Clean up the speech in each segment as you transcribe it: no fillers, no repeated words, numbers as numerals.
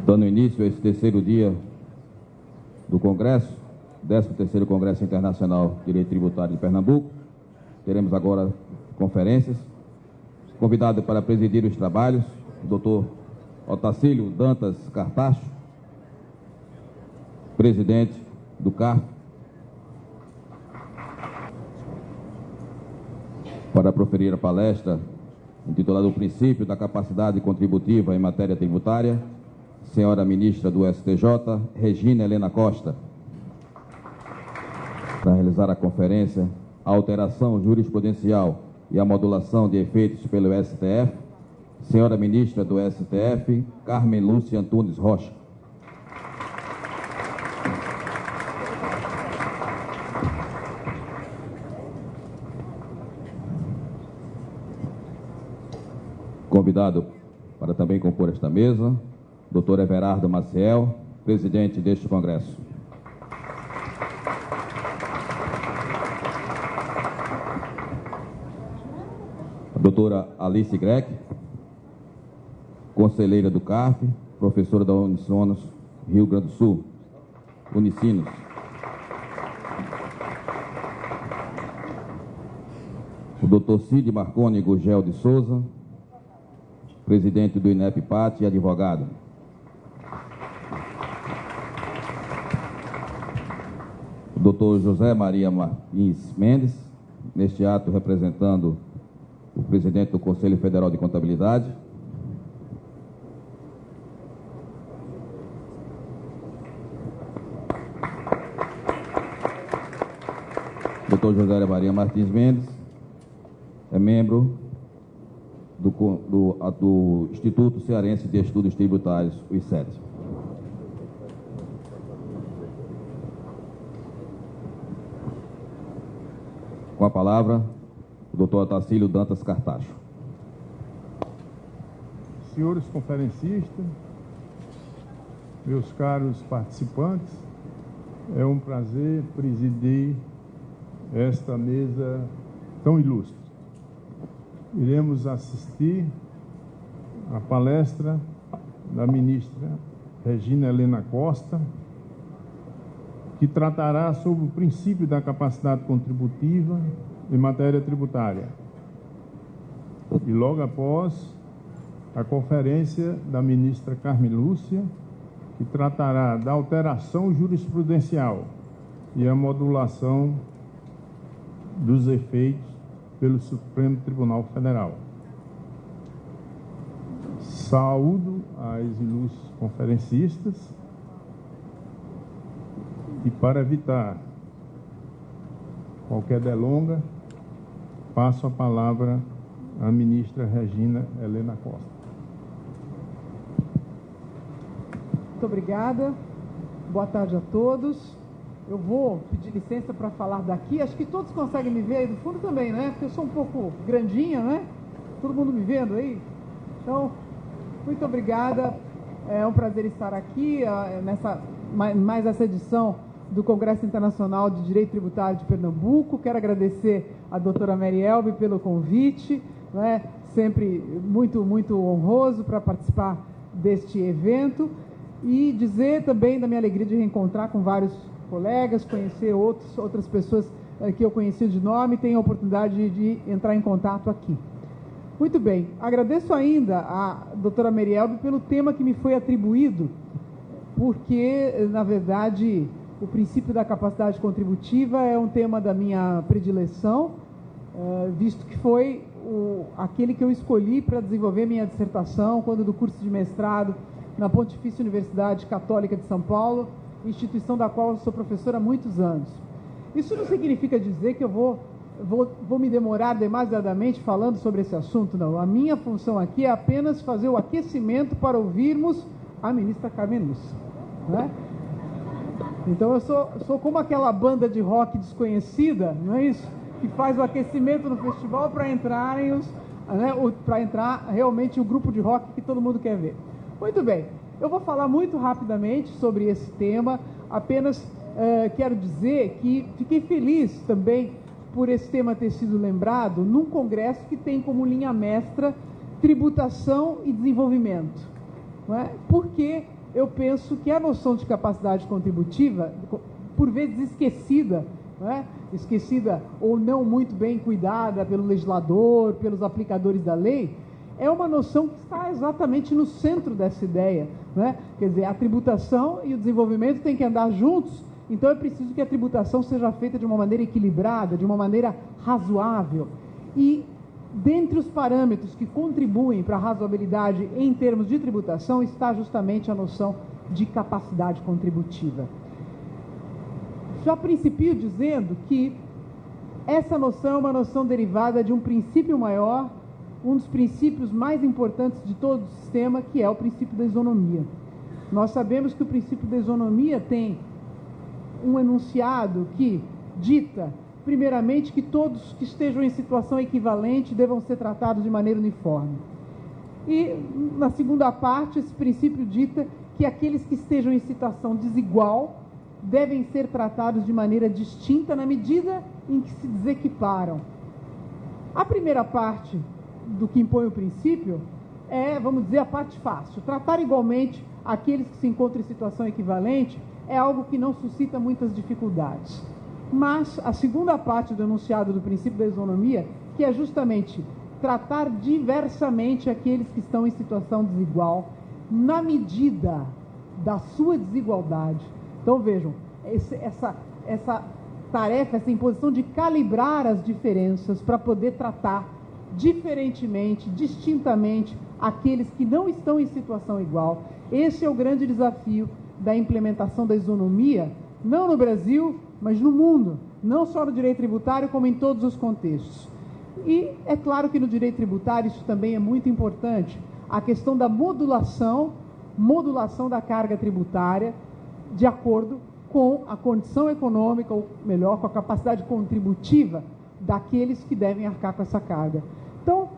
Dando início a esse terceiro dia do Congresso, 13º Congresso Internacional de Direito Tributário de Pernambuco, teremos agora conferências. Convidado para presidir os trabalhos, o doutor Otacílio Dantas Cartacho, presidente do CARF, para proferir a palestra intitulada O Princípio da Capacidade Contributiva em Matéria Tributária, senhora ministra do STJ, Regina Helena Costa. Para realizar a conferência, a alteração jurisprudencial e a modulação de efeitos pelo STF, senhora ministra do STF, Carmen Lúcia Antunes Rocha. Convidado para também compor esta mesa, doutor Everardo Maciel, presidente deste Congresso. A doutora Alice Greck, conselheira do CARF, professora da Unicinos, Rio Grande do Sul. Unicinos. O doutor Cid Marconi Gurgel de Souza, presidente do INEP-PAT e advogado. O doutor José Maria Martins Mendes, neste ato representando o presidente do Conselho Federal de Contabilidade. Doutor José Maria Martins Mendes é membro do Instituto Cearense de Estudos Tributários, o ICET. Com a palavra, o doutor Otacílio Dantas Cartacho. Senhores conferencistas, meus caros participantes, é um prazer presidir esta mesa tão ilustre. Iremos assistir à palestra da ministra Regina Helena Costa, que tratará sobre o princípio da capacidade contributiva em matéria tributária. E logo após, a conferência da ministra Carmen Lúcia, que tratará da alteração jurisprudencial e a modulação dos efeitos pelo Supremo Tribunal Federal. Saúdo as ilustres conferencistas e, para evitar qualquer delonga, passo a palavra à ministra Regina Helena Costa. Muito obrigada. Boa tarde a todos. Eu vou pedir licença para falar daqui. Acho que todos conseguem me ver aí do fundo também, né? Porque eu sou um pouco grandinha, né? Todo mundo me vendo aí? Então, muito obrigada. É um prazer estar aqui nessa mais essa edição do Congresso Internacional de Direito Tributário de Pernambuco. Quero agradecer a doutora Mary Elbe pelo convite, né? Sempre muito honroso para participar deste evento. E dizer também da minha alegria de reencontrar com vários colegas, conhecer outras pessoas que eu conheci de nome, tenho a oportunidade de entrar em contato aqui. Muito bem, agradeço ainda à doutora Mary Elbe pelo tema que me foi atribuído, porque, na verdade, o princípio da capacidade contributiva é um tema da minha predileção, visto que foi aquele que eu escolhi para desenvolver minha dissertação quando do curso de mestrado na Pontifícia Universidade Católica de São Paulo, instituição da qual eu sou professora há muitos anos. Isso não significa dizer que eu vou me demorar demasiadamente falando sobre esse assunto, não. A minha função aqui é apenas fazer o aquecimento para ouvirmos a ministra Carmen Lúcia, né? Então eu sou como aquela banda de rock desconhecida, não é isso? Que faz o aquecimento no festival para entrarem para entrar realmente o grupo de rock que todo mundo quer ver. Muito bem. Eu vou falar muito rapidamente sobre esse tema, apenas quero dizer que fiquei feliz também por esse tema ter sido lembrado num congresso que tem como linha mestra tributação e desenvolvimento, não é? Porque eu penso que a noção de capacidade contributiva, por vezes esquecida, né? Esquecida ou não muito bem cuidada pelo legislador, pelos aplicadores da lei, é uma noção que está exatamente no centro dessa ideia, né? Quer dizer, a tributação e o desenvolvimento têm que andar juntos, então é preciso que a tributação seja feita de uma maneira equilibrada, de uma maneira razoável. E dentre os parâmetros que contribuem para a razoabilidade em termos de tributação está justamente a noção de capacidade contributiva. Já principio dizendo que essa noção é uma noção derivada de um princípio maior, um dos princípios mais importantes de todo o sistema, que é o princípio da isonomia. Nós sabemos que o princípio da isonomia tem um enunciado que dita, primeiramente, que todos que estejam em situação equivalente devam ser tratados de maneira uniforme. E, na segunda parte, esse princípio dita que aqueles que estejam em situação desigual devem ser tratados de maneira distinta na medida em que se desequiparam. A primeira parte do que impõe o princípio é, vamos dizer, a parte fácil. Tratar igualmente aqueles que se encontram em situação equivalente é algo que não suscita muitas dificuldades. Mas a segunda parte do enunciado do princípio da isonomia, que é justamente tratar diversamente aqueles que estão em situação desigual, na medida da sua desigualdade. Então vejam, essa tarefa, essa imposição de calibrar as diferenças para poder tratar diferentemente, distintamente, aqueles que não estão em situação igual. Esse é o grande desafio da implementação da isonomia, não no Brasil, mas no mundo, não só no direito tributário, como em todos os contextos. E é claro que no direito tributário isso também é muito importante, a questão da modulação da carga tributária de acordo com a condição econômica, ou melhor, com a capacidade contributiva daqueles que devem arcar com essa carga. Então,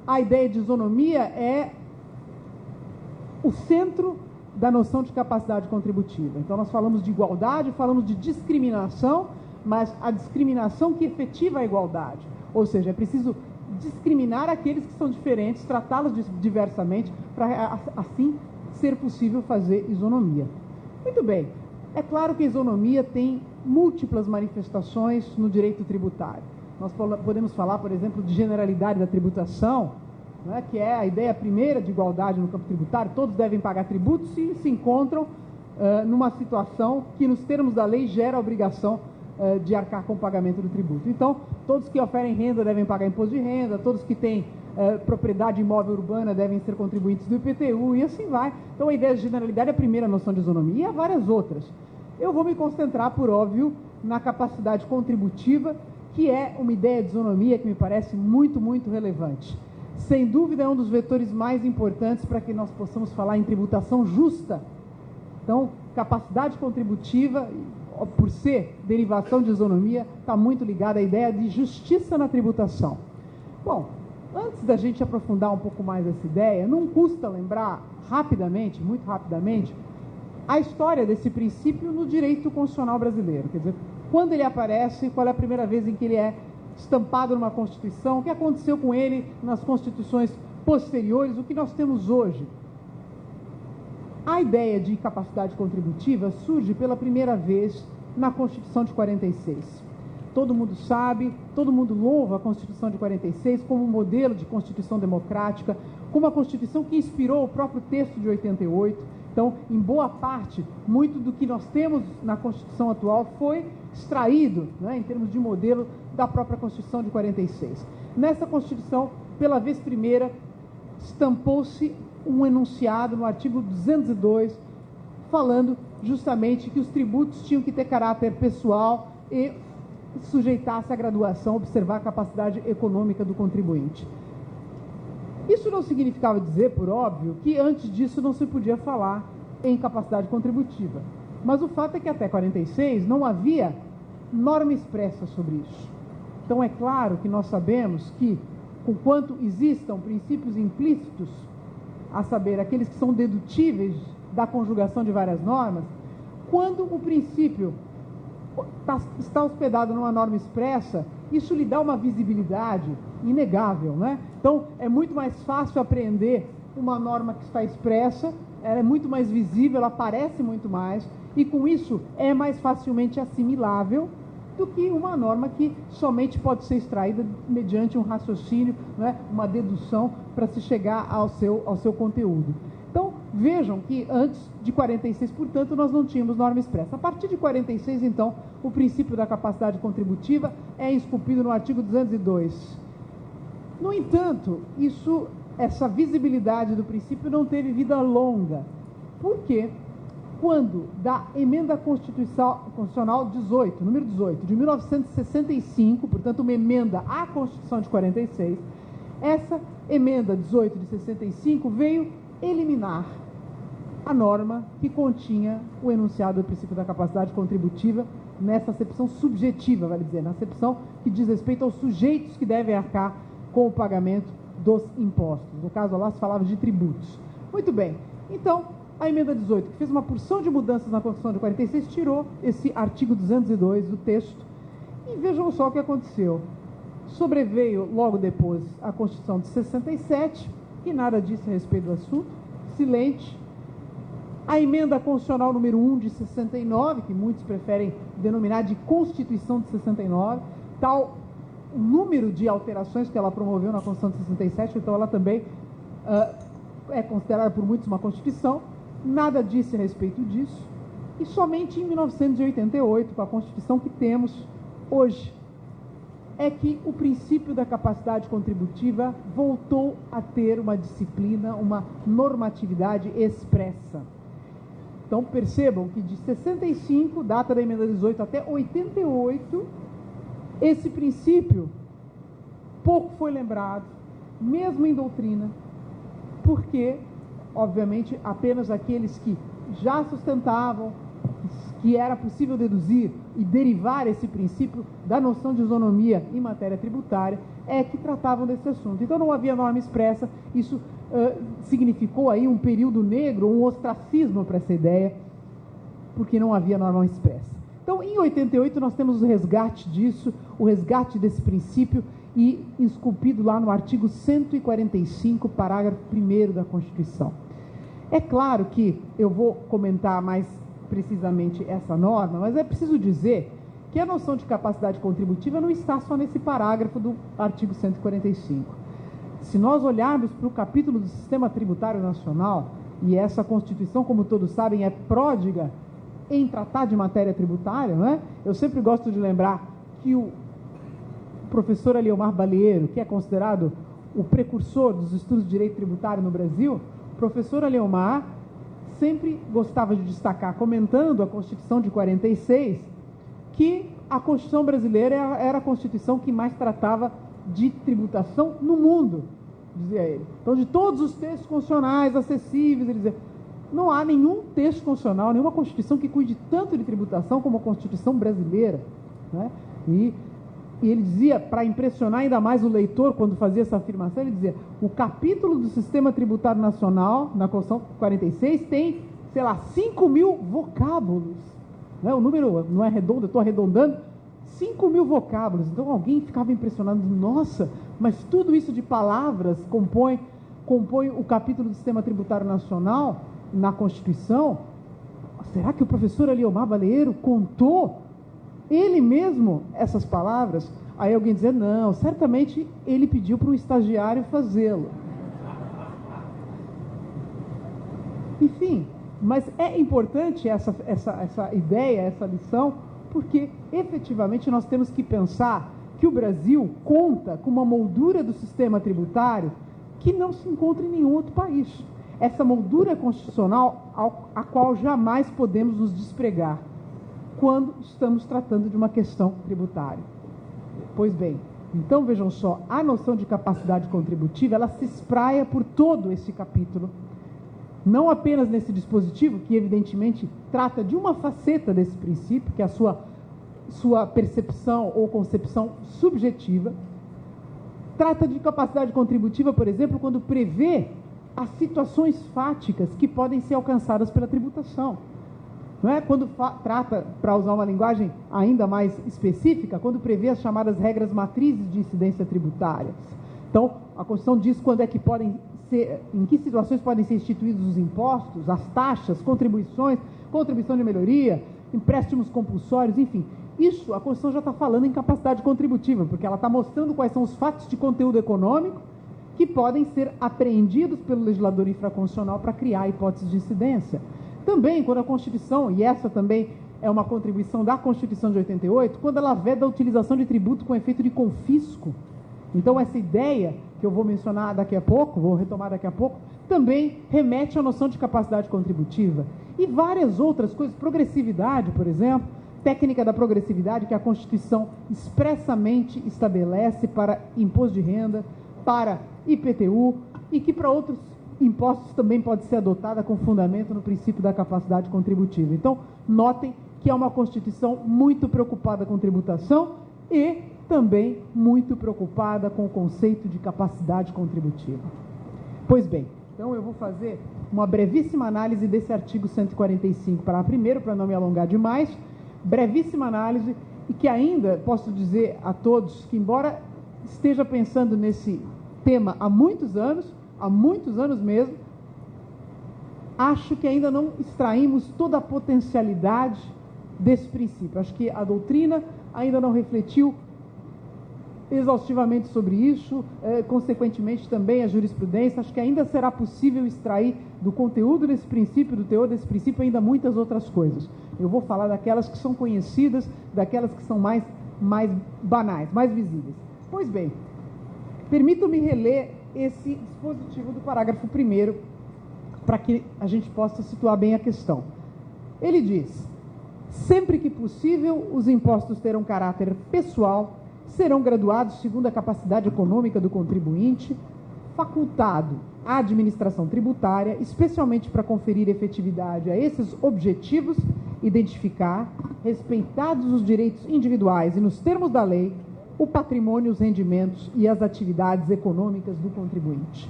a ideia de isonomia é o centro da noção de capacidade contributiva. Então, nós falamos de igualdade, falamos de discriminação, mas a discriminação que efetiva a igualdade. Ou seja, é preciso discriminar aqueles que são diferentes, tratá-los diversamente, para assim ser possível fazer isonomia. Muito bem. É claro que a isonomia tem múltiplas manifestações no direito tributário. Nós podemos falar, por exemplo, de generalidade da tributação, né, que é a ideia primeira de igualdade no campo tributário. Todos devem pagar tributos e se encontram numa situação que, nos termos da lei, gera a obrigação de arcar com o pagamento do tributo. Então, todos que oferem renda devem pagar imposto de renda, todos que têm propriedade imóvel urbana devem ser contribuintes do IPTU, e assim vai. Então, a ideia de generalidade é a primeira noção de isonomia, e há várias outras. Eu vou me concentrar, por óbvio, na capacidade contributiva, que é uma ideia de isonomia que me parece muito, muito relevante. Sem dúvida, é um dos vetores mais importantes para que nós possamos falar em tributação justa. Então, capacidade contributiva, por ser derivação de isonomia, está muito ligada à ideia de justiça na tributação. Bom, antes da gente aprofundar um pouco mais essa ideia, não custa lembrar rapidamente, muito rapidamente, a história desse princípio no direito constitucional brasileiro. Quer dizer, quando ele aparece, qual é a primeira vez em que ele é estampado numa Constituição, o que aconteceu com ele nas Constituições posteriores, o que nós temos hoje. A ideia de capacidade contributiva surge pela primeira vez na Constituição de 46. Todo mundo sabe, todo mundo louva a Constituição de 46 como um modelo de Constituição democrática, como a Constituição que inspirou o próprio texto de 88. Então, em boa parte, muito do que nós temos na Constituição atual foi extraído, né, em termos de modelo, da própria Constituição de 46. Nessa Constituição, pela vez primeira, estampou-se um enunciado no artigo 202, falando justamente que os tributos tinham que ter caráter pessoal e sujeitar-se à graduação, observar a capacidade econômica do contribuinte. Isso não significava dizer, por óbvio, que antes disso não se podia falar em capacidade contributiva. Mas o fato é que até 46 não havia norma expressa sobre isso. Então é claro que nós sabemos que, conquanto existam princípios implícitos, a saber, aqueles que são dedutíveis da conjugação de várias normas, quando o princípio está hospedado numa norma expressa, isso lhe dá uma visibilidade inegável, né? Então, é muito mais fácil apreender uma norma que está expressa ela é muito mais visível, ela aparece muito mais, e com isso é mais facilmente assimilável do que uma norma que somente pode ser extraída mediante um raciocínio, né, uma dedução para se chegar ao seu conteúdo. Então, vejam que antes de 46, portanto, nós não tínhamos norma expressa. A partir de 46, então, o princípio da capacidade contributiva é esculpido no artigo 202. No entanto, essa visibilidade do princípio não teve vida longa. Por quê? Quando, da emenda constitucional 18, número 18, de 1965, portanto, uma emenda à Constituição de 46, essa emenda 18 de 65 veio eliminar a norma que continha o enunciado do princípio da capacidade contributiva nessa acepção subjetiva, vale dizer, na acepção que diz respeito aos sujeitos que devem arcar com o pagamento dos impostos. No caso lá se falava de tributos. Muito bem, então a emenda 18, que fez uma porção de mudanças na Constituição de 46, tirou esse artigo 202 do texto. E vejam só o que aconteceu. Sobreveio logo depois a Constituição de 67, que nada disse a respeito do assunto, silente. A emenda constitucional número 1 de 69, que muitos preferem denominar de Constituição de 69, tal o número de alterações que ela promoveu na Constituição de 67, então ela também é considerada por muitos uma Constituição. Nada disse a respeito disso, e somente em 1988, com a Constituição que temos hoje, é que o princípio da capacidade contributiva voltou a ter uma disciplina, uma normatividade expressa. Então percebam que de 65, data da emenda 18, até 88, esse princípio pouco foi lembrado, mesmo em doutrina, porque obviamente, apenas aqueles que já sustentavam que era possível deduzir e derivar esse princípio da noção de isonomia em matéria tributária é que tratavam desse assunto. Então, não havia norma expressa, isso significou aí um período negro, um ostracismo para essa ideia, porque não havia norma expressa. Então, em 88, nós temos o resgate disso, o resgate desse princípio, e esculpido lá no artigo 145, parágrafo 1º da Constituição. É claro que eu vou comentar mais precisamente essa norma, mas é preciso dizer que a noção de capacidade contributiva não está só nesse parágrafo do artigo 145. Se nós olharmos para o capítulo do Sistema Tributário Nacional, e essa Constituição, como todos sabem, é pródiga em tratar de matéria tributária, não é? Eu sempre gosto de lembrar que o professor Aliomar Balieiro, que é considerado o precursor dos estudos de direito tributário no Brasil, o professor Aliomar sempre gostava de destacar, comentando a Constituição de 46, que a Constituição brasileira era a Constituição que mais tratava de tributação no mundo, dizia ele. Então, de todos os textos constitucionais acessíveis, ele dizia, não há nenhum texto constitucional, nenhuma Constituição que cuide tanto de tributação como a Constituição brasileira, né? E ele dizia, para impressionar ainda mais o leitor quando fazia essa afirmação, ele dizia, o capítulo do Sistema Tributário Nacional, na Constituição 46, tem, 5.000 vocábulos. Né? O número não é redondo, eu estou arredondando, 5.000 vocábulos. Então alguém ficava impressionado, nossa, mas tudo isso de palavras compõe o capítulo do Sistema Tributário Nacional na Constituição? Será que o professor Aliomar Balieiro contou ele mesmo essas palavras? Aí alguém dizia, não, certamente ele pediu para um estagiário fazê-lo. Enfim, mas é importante essa ideia, essa lição, porque efetivamente nós temos que pensar que o Brasil conta com uma moldura do sistema tributário que não se encontra em nenhum outro país. Essa moldura constitucional a qual jamais podemos nos despregar quando estamos tratando de uma questão tributária. Pois bem, então vejam só, a noção de capacidade contributiva, ela se espraia por todo esse capítulo, não apenas nesse dispositivo, que evidentemente trata de uma faceta desse princípio, que é a sua percepção ou concepção subjetiva, trata de capacidade contributiva, por exemplo, quando prevê as situações fáticas que podem ser alcançadas pela tributação. Não é? Quando trata, para usar uma linguagem ainda mais específica, quando prevê as chamadas regras matrizes de incidência tributária. Então, a Constituição diz quando é que podem em que situações podem ser instituídos os impostos, as taxas, contribuições, contribuição de melhoria, empréstimos compulsórios, enfim. Isso a Constituição já está falando em capacidade contributiva, porque ela está mostrando quais são os fatos de conteúdo econômico que podem ser apreendidos pelo legislador infraconstitucional para criar hipóteses de incidência. Também, quando a Constituição, e essa também é uma contribuição da Constituição de 88, quando ela veda a utilização de tributo com efeito de confisco. Então, essa ideia, que eu vou mencionar daqui a pouco, vou retomar daqui a pouco, também remete à noção de capacidade contributiva. E várias outras coisas, progressividade, por exemplo, técnica da progressividade que a Constituição expressamente estabelece para imposto de renda, para IPTU, e que para outros impostos também pode ser adotada com fundamento no princípio da capacidade contributiva. Então, notem que é uma Constituição muito preocupada com tributação e também muito preocupada com o conceito de capacidade contributiva. Pois bem, então eu vou fazer uma brevíssima análise desse artigo 145, primeiro, para não me alongar demais, brevíssima análise, e que ainda posso dizer a todos que, embora esteja pensando nesse tema há muitos anos mesmo, acho que ainda não extraímos toda a potencialidade desse princípio. Acho que a doutrina ainda não refletiu exaustivamente sobre isso, consequentemente também a jurisprudência. Acho que ainda será possível extrair do conteúdo desse princípio, do teor desse princípio, ainda muitas outras coisas. Eu vou falar daquelas que são conhecidas, daquelas que são mais banais, mais visíveis. Pois bem, permito-me reler esse dispositivo do parágrafo 1º, para que a gente possa situar bem a questão. Ele diz: sempre que possível, os impostos terão caráter pessoal, serão graduados segundo a capacidade econômica do contribuinte, facultado à administração tributária, especialmente para conferir efetividade a esses objetivos, identificar, respeitados os direitos individuais e nos termos da lei, o patrimônio, os rendimentos e as atividades econômicas do contribuinte.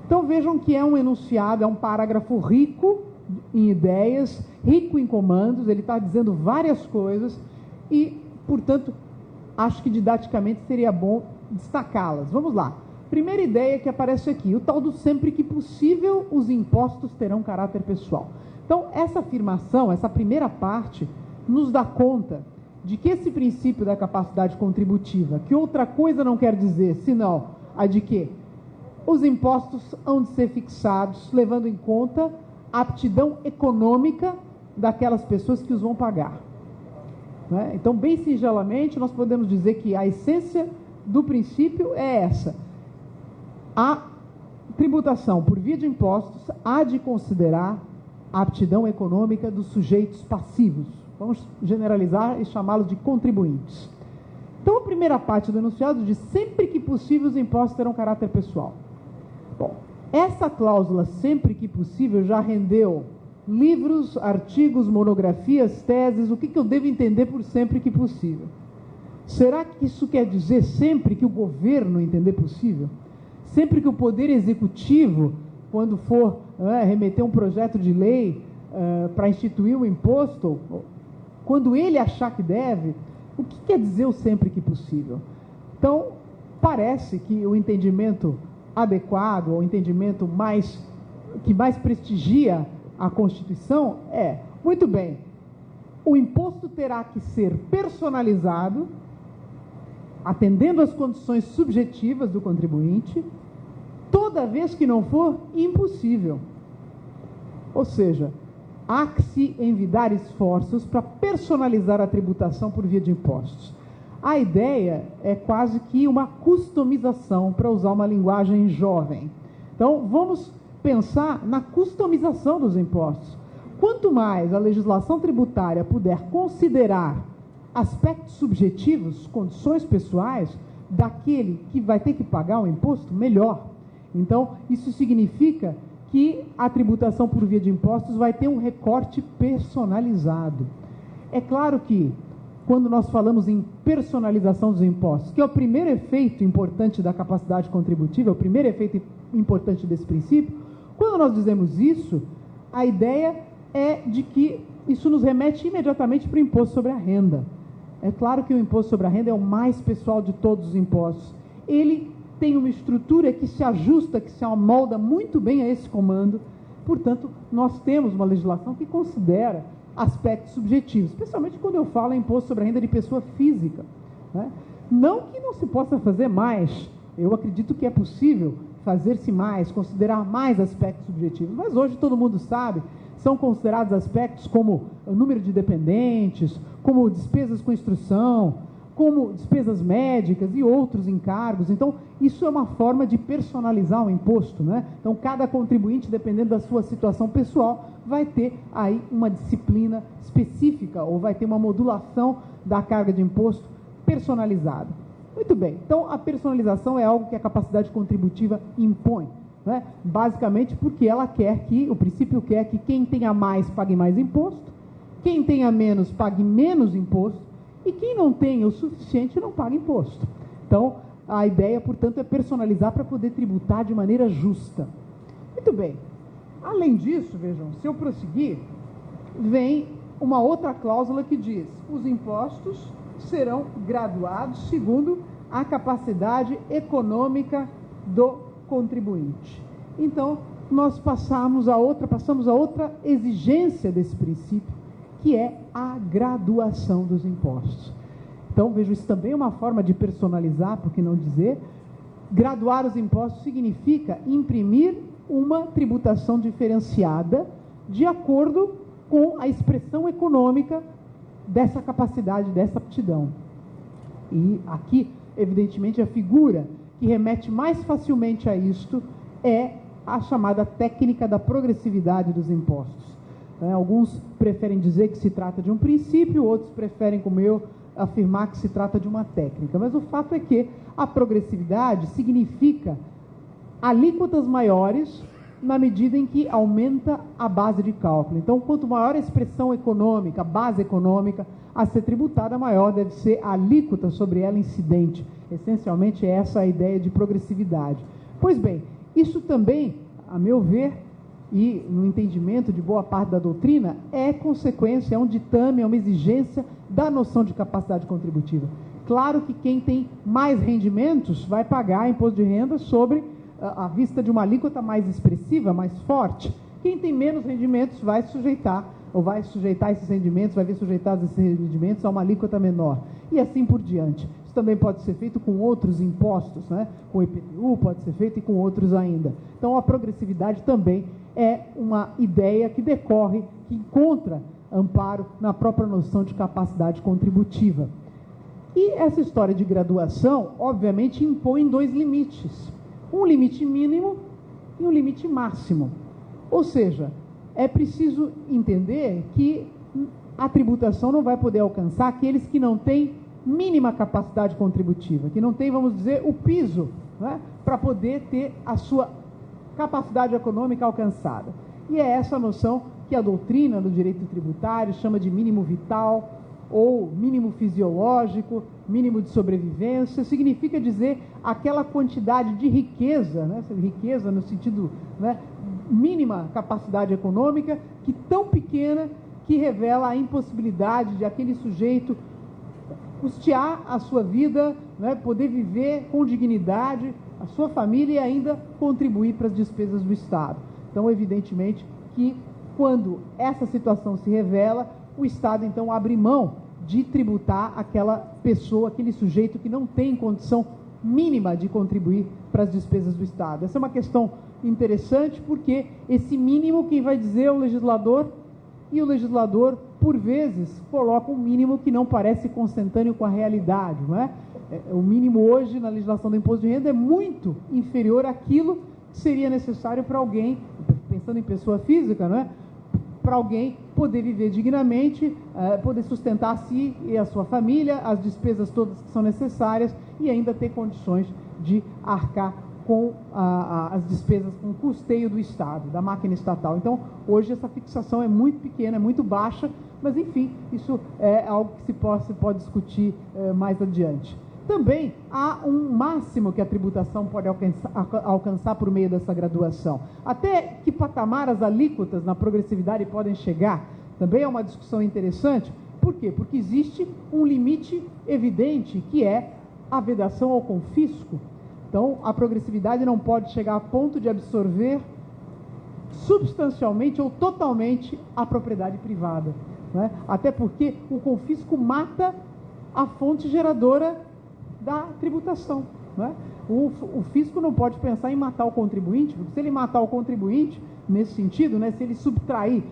Então vejam que é um enunciado, é um parágrafo rico em ideias, rico em comandos, ele está dizendo várias coisas e, portanto, acho que didaticamente seria bom destacá-las. Vamos lá. Primeira ideia que aparece aqui, o tal do sempre que possível os impostos terão caráter pessoal. Então, essa afirmação, essa primeira parte, nos dá conta de que esse princípio da capacidade contributiva, que outra coisa não quer dizer, senão a de que os impostos hão de ser fixados, levando em conta a aptidão econômica daquelas pessoas que os vão pagar. Né? Então, bem singelamente, nós podemos dizer que a essência do princípio é essa. A tributação por via de impostos há de considerar a aptidão econômica dos sujeitos passivos. Vamos generalizar e chamá-los de contribuintes. Então, a primeira parte do enunciado diz: sempre que possível os impostos terão caráter pessoal. Bom, essa cláusula, sempre que possível, já rendeu livros, artigos, monografias, teses. O que eu devo entender por sempre que possível? Será que isso quer dizer sempre que o governo entender possível? Sempre que o Poder Executivo, quando for remeter um projeto de lei para instituir um imposto, quando ele achar que deve, o que quer dizer o sempre que possível? Então, parece que o entendimento adequado, ou o entendimento que mais prestigia a Constituição é: muito bem, o imposto terá que ser personalizado, atendendo às condições subjetivas do contribuinte, toda vez que não for impossível. Ou seja, há que se envidar esforços para personalizar a tributação por via de impostos. A ideia é quase que uma customização, para usar uma linguagem jovem. Então, vamos pensar na customização dos impostos. Quanto mais a legislação tributária puder considerar aspectos subjetivos, condições pessoais, daquele que vai ter que pagar o imposto, melhor. Então, isso significa que a tributação por via de impostos vai ter um recorte personalizado. É claro que, quando nós falamos em personalização dos impostos, que é o primeiro efeito importante da capacidade contributiva, é o primeiro efeito importante desse princípio, quando nós dizemos isso, a ideia é de que isso nos remete imediatamente para o imposto sobre a renda. É claro que o imposto sobre a renda é o mais pessoal de todos os impostos. Ele tem uma estrutura que se ajusta, que se amolda muito bem a esse comando. Portanto, nós temos uma legislação que considera aspectos subjetivos, especialmente quando eu falo em imposto sobre a renda de pessoa física, né? Não que não se possa fazer mais, eu acredito que é possível fazer-se mais, considerar mais aspectos subjetivos, mas hoje todo mundo sabe, são considerados aspectos como o número de dependentes, como despesas com instrução, como despesas médicas e outros encargos. Então, isso é uma forma de personalizar o imposto, né? Então, cada contribuinte, dependendo da sua situação pessoal, vai ter aí uma disciplina específica ou vai ter uma modulação da carga de imposto personalizada. Muito bem, então a personalização é algo que a capacidade contributiva impõe, né? Basicamente porque ela quer que, o princípio quer que quem tenha mais pague mais imposto, quem tenha menos pague menos imposto, e quem não tenha o suficiente não paga imposto. Então, a ideia, portanto, é personalizar para poder tributar de maneira justa. Muito bem. Além disso, vejam, se eu prosseguir, vem uma outra cláusula que diz: os impostos serão graduados segundo a capacidade econômica do contribuinte. Então, nós passamos a outra exigência desse princípio, que é a graduação dos impostos. Então, vejo, isso também é uma forma de personalizar, por que não dizer. Graduar os impostos significa imprimir uma tributação diferenciada de acordo com a expressão econômica dessa capacidade, dessa aptidão. E aqui, evidentemente, a figura que remete mais facilmente a isto é a chamada técnica da progressividade dos impostos. Alguns preferem dizer que se trata de um princípio, outros preferem, como eu, afirmar que se trata de uma técnica. Mas o fato é que a progressividade significa alíquotas maiores na medida em que aumenta a base de cálculo. Então, quanto maior a expressão econômica, a base econômica a ser tributada, maior deve ser a alíquota sobre ela incidente. Essencialmente, essa é a ideia de progressividade. Pois bem, isso também, a meu ver, e no entendimento de boa parte da doutrina, é consequência, é um ditame, é uma exigência da noção de capacidade contributiva. Claro que quem tem mais rendimentos vai pagar imposto de renda sobre a vista de uma alíquota mais expressiva, mais forte. Quem tem menos rendimentos vai sujeitar esses rendimentos, vai ver sujeitados esses rendimentos a uma alíquota menor. E assim por diante. Isso também pode ser feito com outros impostos, né? Com o IPTU, pode ser feito e com outros ainda. Então, a progressividade também é uma ideia que decorre, que encontra amparo na própria noção de capacidade contributiva. E essa história de graduação, obviamente, impõe dois limites. Um limite mínimo e um limite máximo. Ou seja, é preciso entender que a tributação não vai poder alcançar aqueles que não têm mínima capacidade contributiva, que não têm, vamos dizer, o piso, né, para poder ter a sua capacidade econômica alcançada. E é essa noção que a doutrina do direito tributário chama de mínimo vital, ou mínimo fisiológico, mínimo de sobrevivência. Significa dizer aquela quantidade de riqueza, né, riqueza no sentido, né, mínima capacidade econômica, que tão pequena que revela a impossibilidade de aquele sujeito custear a sua vida, né, poder viver com dignidade, a sua família e ainda contribuir para as despesas do Estado. Então, evidentemente que quando essa situação se revela, o Estado, então, abre mão de tributar aquela pessoa, aquele sujeito que não tem condição mínima de contribuir para as despesas do Estado. Essa é uma questão interessante, porque esse mínimo quem vai dizer é o legislador, e o legislador, por vezes, coloca um mínimo que não parece consentâneo com a realidade, não é? O mínimo hoje na legislação do imposto de renda é muito inferior àquilo que seria necessário para alguém, pensando em pessoa física, não é? Para alguém poder viver dignamente, poder sustentar a si e a sua família, as despesas todas que são necessárias e ainda ter condições de arcar com as despesas, com o custeio do Estado, da máquina estatal. Então, hoje essa fixação é muito pequena, é muito baixa, mas enfim, isso é algo que se pode discutir mais adiante. Também há um máximo que a tributação pode alcançar por meio dessa graduação. Até que patamar as alíquotas na progressividade podem chegar? Também é uma discussão interessante. Por quê? Porque existe um limite evidente, que é a vedação ao confisco. Então, a progressividade não pode chegar a ponto de absorver substancialmente ou totalmente a propriedade privada, né? Até porque o confisco mata a fonte geradora da tributação, né? O fisco não pode pensar em matar o contribuinte, porque se ele matar o contribuinte, nesse sentido, né, se ele subtrair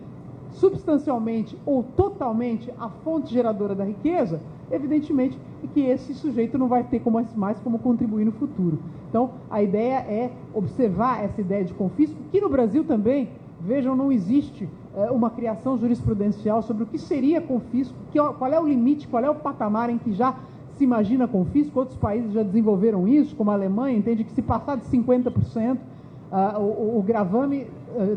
substancialmente ou totalmente a fonte geradora da riqueza, evidentemente que esse sujeito não vai ter mais como contribuir no futuro. Então, a ideia é observar essa ideia de confisco, que no Brasil também, vejam, não existe uma criação jurisprudencial sobre o que seria confisco, qual é o limite, qual é o patamar em que já se imagina confisco. Outros países já desenvolveram isso, como a Alemanha, entende que se passar de 50%, o gravame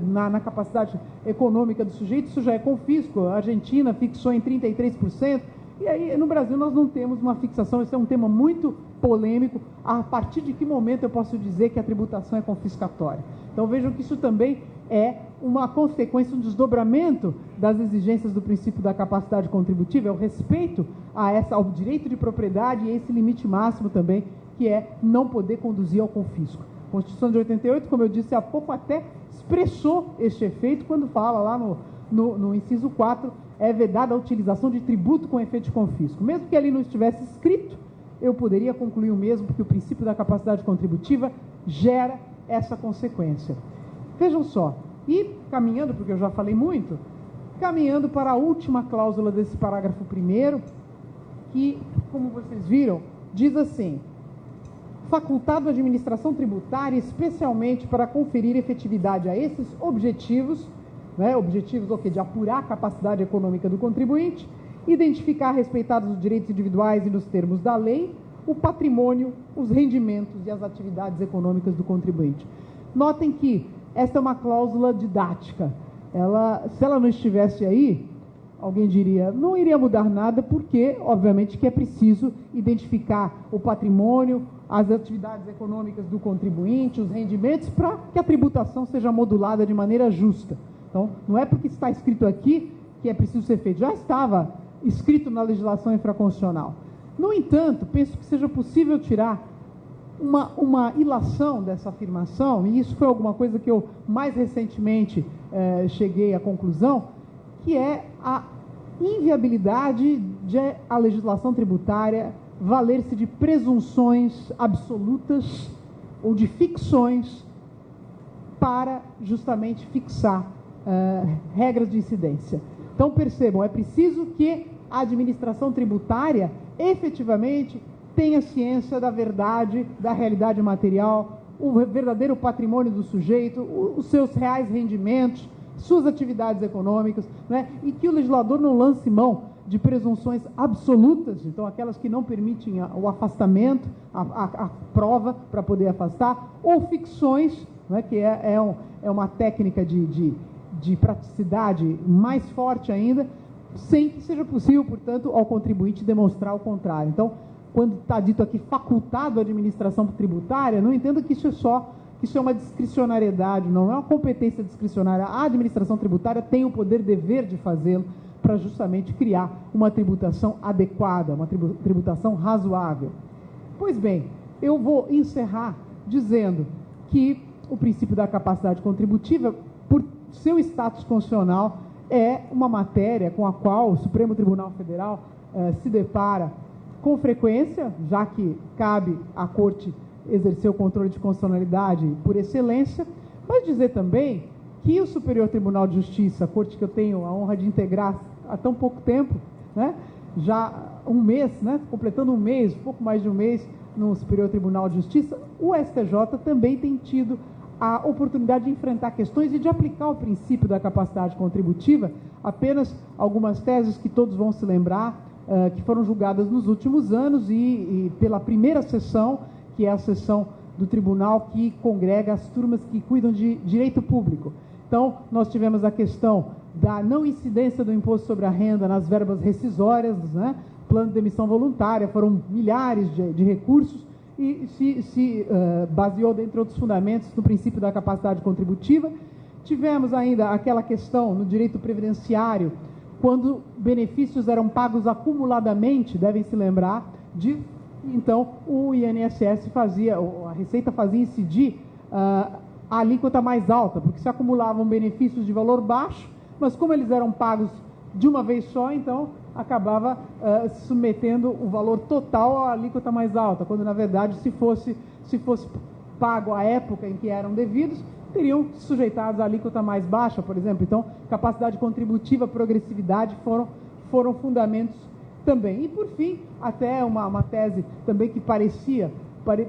na capacidade econômica do sujeito, isso já é confisco. A Argentina fixou em 33%, e aí no Brasil nós não temos uma fixação. Esse é um tema muito polêmico. A partir de que momento eu posso dizer que a tributação é confiscatória? Então vejam que isso também é uma consequência, um desdobramento das exigências do princípio da capacidade contributiva, é o respeito ao direito de propriedade e esse limite máximo também, que é não poder conduzir ao confisco. A Constituição de 88, como eu disse há pouco, até expressou este efeito quando fala lá no inciso 4, é vedada a utilização de tributo com efeito de confisco. Mesmo que ali não estivesse escrito, eu poderia concluir o mesmo, porque o princípio da capacidade contributiva gera essa consequência. Vejam só, e caminhando, porque eu já falei muito, caminhando para a última cláusula desse parágrafo 1º, que, como vocês viram, diz assim: facultado a administração tributária, especialmente para conferir efetividade a esses objetivos, né, objetivos o quê? De apurar a capacidade econômica do contribuinte, identificar, respeitados os direitos individuais e nos termos da lei, o patrimônio, os rendimentos e as atividades econômicas do contribuinte. Notem que esta é uma cláusula didática. Se ela não estivesse aí, alguém diria, não iria mudar nada, porque, obviamente, que é preciso identificar o patrimônio, as atividades econômicas do contribuinte, os rendimentos, para que a tributação seja modulada de maneira justa. Então, não é porque está escrito aqui que é preciso ser feito. Já estava escrito na legislação infraconstitucional. No entanto, penso que seja possível tirar uma ilação dessa afirmação, e isso foi alguma coisa que eu mais recentemente cheguei à conclusão, que é a inviabilidade de a legislação tributária valer-se de presunções absolutas ou de ficções para justamente fixar regras de incidência. Então percebam, é preciso que a administração tributária efetivamente tenha ciência da verdade, da realidade material, o verdadeiro patrimônio do sujeito, os seus reais rendimentos, suas atividades econômicas, né? E que o legislador não lance mão de presunções absolutas, então aquelas que não permitem o afastamento, a prova para poder afastar, ou ficções, né? Que é uma técnica de praticidade mais forte ainda, sem que seja possível, portanto, ao contribuinte demonstrar o contrário. Então, quando está dito aqui facultado a administração tributária, não entendo que isso é uma discricionariedade, não é uma competência discricionária. A administração tributária tem o poder, dever de fazê-lo, para justamente criar uma tributação adequada, uma tributação razoável. Pois bem, eu vou encerrar dizendo que o princípio da capacidade contributiva, por seu status constitucional, é uma matéria com a qual o Supremo Tribunal Federal se depara com frequência, já que cabe à Corte exercer o controle de constitucionalidade por excelência, mas dizer também que o Superior Tribunal de Justiça, a Corte que eu tenho a honra de integrar há tão pouco tempo, né, já um mês, né, completando um mês, pouco mais de um mês no Superior Tribunal de Justiça, o STJ também tem tido a oportunidade de enfrentar questões e de aplicar o princípio da capacidade contributiva. Apenas algumas teses que todos vão se lembrar, que foram julgadas nos últimos anos e pela primeira sessão, que é a sessão do tribunal que congrega as turmas que cuidam de direito público. Então, nós tivemos a questão da não incidência do imposto sobre a renda nas verbas rescisórias, né? Plano de emissão voluntária, foram milhares de recursos e se baseou, dentre outros fundamentos, no princípio da capacidade contributiva. Tivemos ainda aquela questão no direito previdenciário, quando benefícios eram pagos acumuladamente, devem se lembrar, de Então, o INSS a Receita fazia incidir a alíquota mais alta, porque se acumulavam benefícios de valor baixo, mas como eles eram pagos de uma vez só, então acabava submetendo o valor total à alíquota mais alta, quando na verdade se fosse pago à época em que eram devidos, teriam sujeitados à alíquota mais baixa, por exemplo. Então, capacidade contributiva, progressividade foram fundamentos também. E por fim, até uma tese também que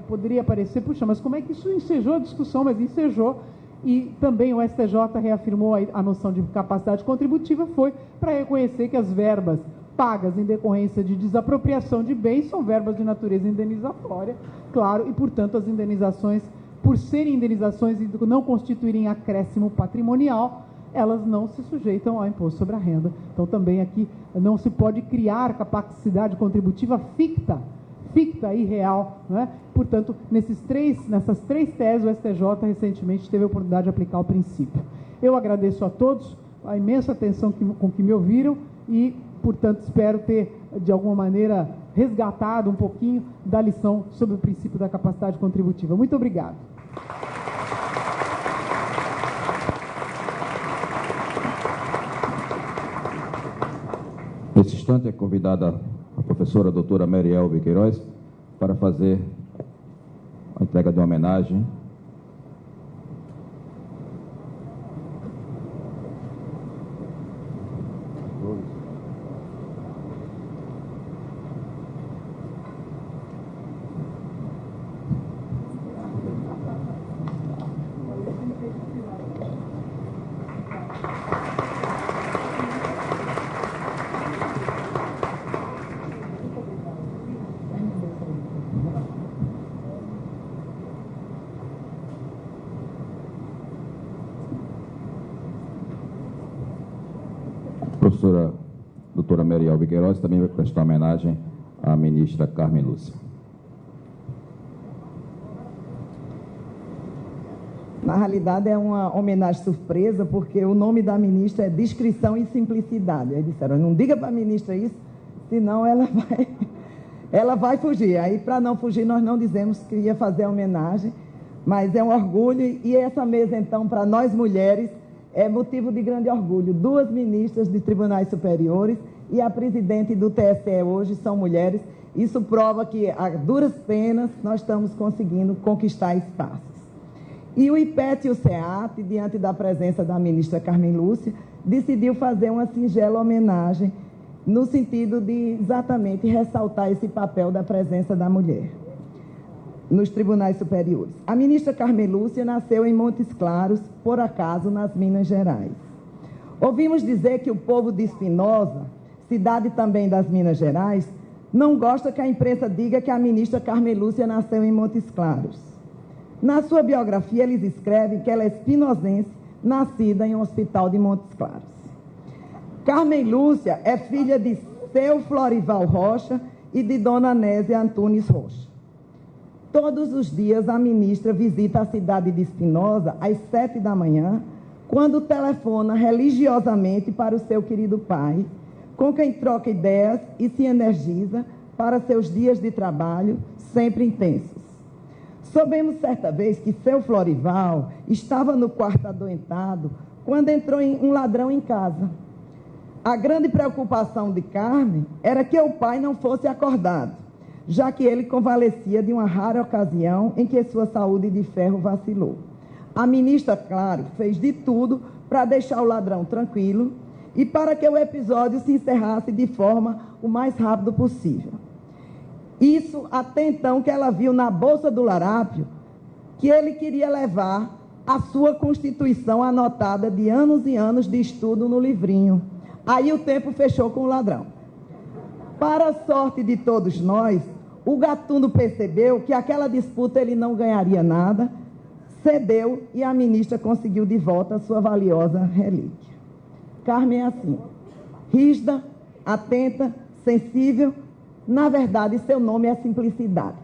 poderia parecer, puxa, mas como é que isso ensejou a discussão? Mas ensejou. E também o STJ reafirmou a noção de capacidade contributiva, foi para reconhecer que as verbas pagas em decorrência de desapropriação de bens são verbas de natureza indenizatória, claro, e, portanto, as indenizações, por serem indenizações e não constituírem acréscimo patrimonial, elas não se sujeitam ao imposto sobre a renda. Então, também aqui não se pode criar capacidade contributiva ficta e real, né? Portanto, nessas três teses, o STJ recentemente teve a oportunidade de aplicar o princípio. Eu agradeço a todos a imensa atenção com que me ouviram e, portanto, espero ter, de alguma maneira, resgatado um pouquinho da lição sobre o princípio da capacidade contributiva. Muito obrigado. Nesse instante é convidada a professora doutora Merielbe Queiroz para fazer a entrega de uma homenagem. Professora doutora Merielbe Queiroz também vai prestar homenagem à ministra Carmen Lúcia. Na realidade, é uma homenagem surpresa, porque o nome da ministra é Discrição e Simplicidade. Aí disseram, não diga para a ministra isso, senão ela vai fugir. Aí, para não fugir, nós não dizemos que ia fazer a homenagem, mas é um orgulho. E essa mesa, então, para nós mulheres, é motivo de grande orgulho. 2 ministras de tribunais superiores e a presidente do TSE hoje são mulheres. Isso prova que, a duras penas, nós estamos conseguindo conquistar espaços. E o IPET e o SEAT, diante da presença da ministra Carmen Lúcia, decidiu fazer uma singela homenagem no sentido de exatamente ressaltar esse papel da presença da mulher nos tribunais superiores. A ministra Carmen Lúcia nasceu em Montes Claros, por acaso, nas Minas Gerais. Ouvimos dizer que o povo de Espinosa, cidade também das Minas Gerais, não gosta que a imprensa diga que a ministra Carmen Lúcia nasceu em Montes Claros. Na sua biografia, eles escrevem que ela é espinosense, nascida em um hospital de Montes Claros. Carmen Lúcia é filha de seu Florival Rocha e de dona Nésia Antunes Rocha. Todos os dias a ministra visita a cidade de Espinosa às 7 da manhã, quando telefona religiosamente para o seu querido pai, com quem troca ideias e se energiza para seus dias de trabalho sempre intensos. Soubemos certa vez que seu Florival estava no quarto adoentado quando entrou um ladrão em casa. A grande preocupação de Carmen era que o pai não fosse acordado, já que ele convalescia de uma rara ocasião em que sua saúde de ferro vacilou. A ministra, claro, fez de tudo para deixar o ladrão tranquilo e para que o episódio se encerrasse de forma o mais rápido possível. Isso até então que ela viu na bolsa do larápio que ele queria levar a sua Constituição anotada de anos e anos de estudo no livrinho. Aí o tempo fechou com o ladrão. Para a sorte de todos nós, o gatuno percebeu que aquela disputa ele não ganharia nada, cedeu e a ministra conseguiu de volta a sua valiosa relíquia. Carmen é assim, rígida, atenta, sensível. Na verdade, seu nome é simplicidade.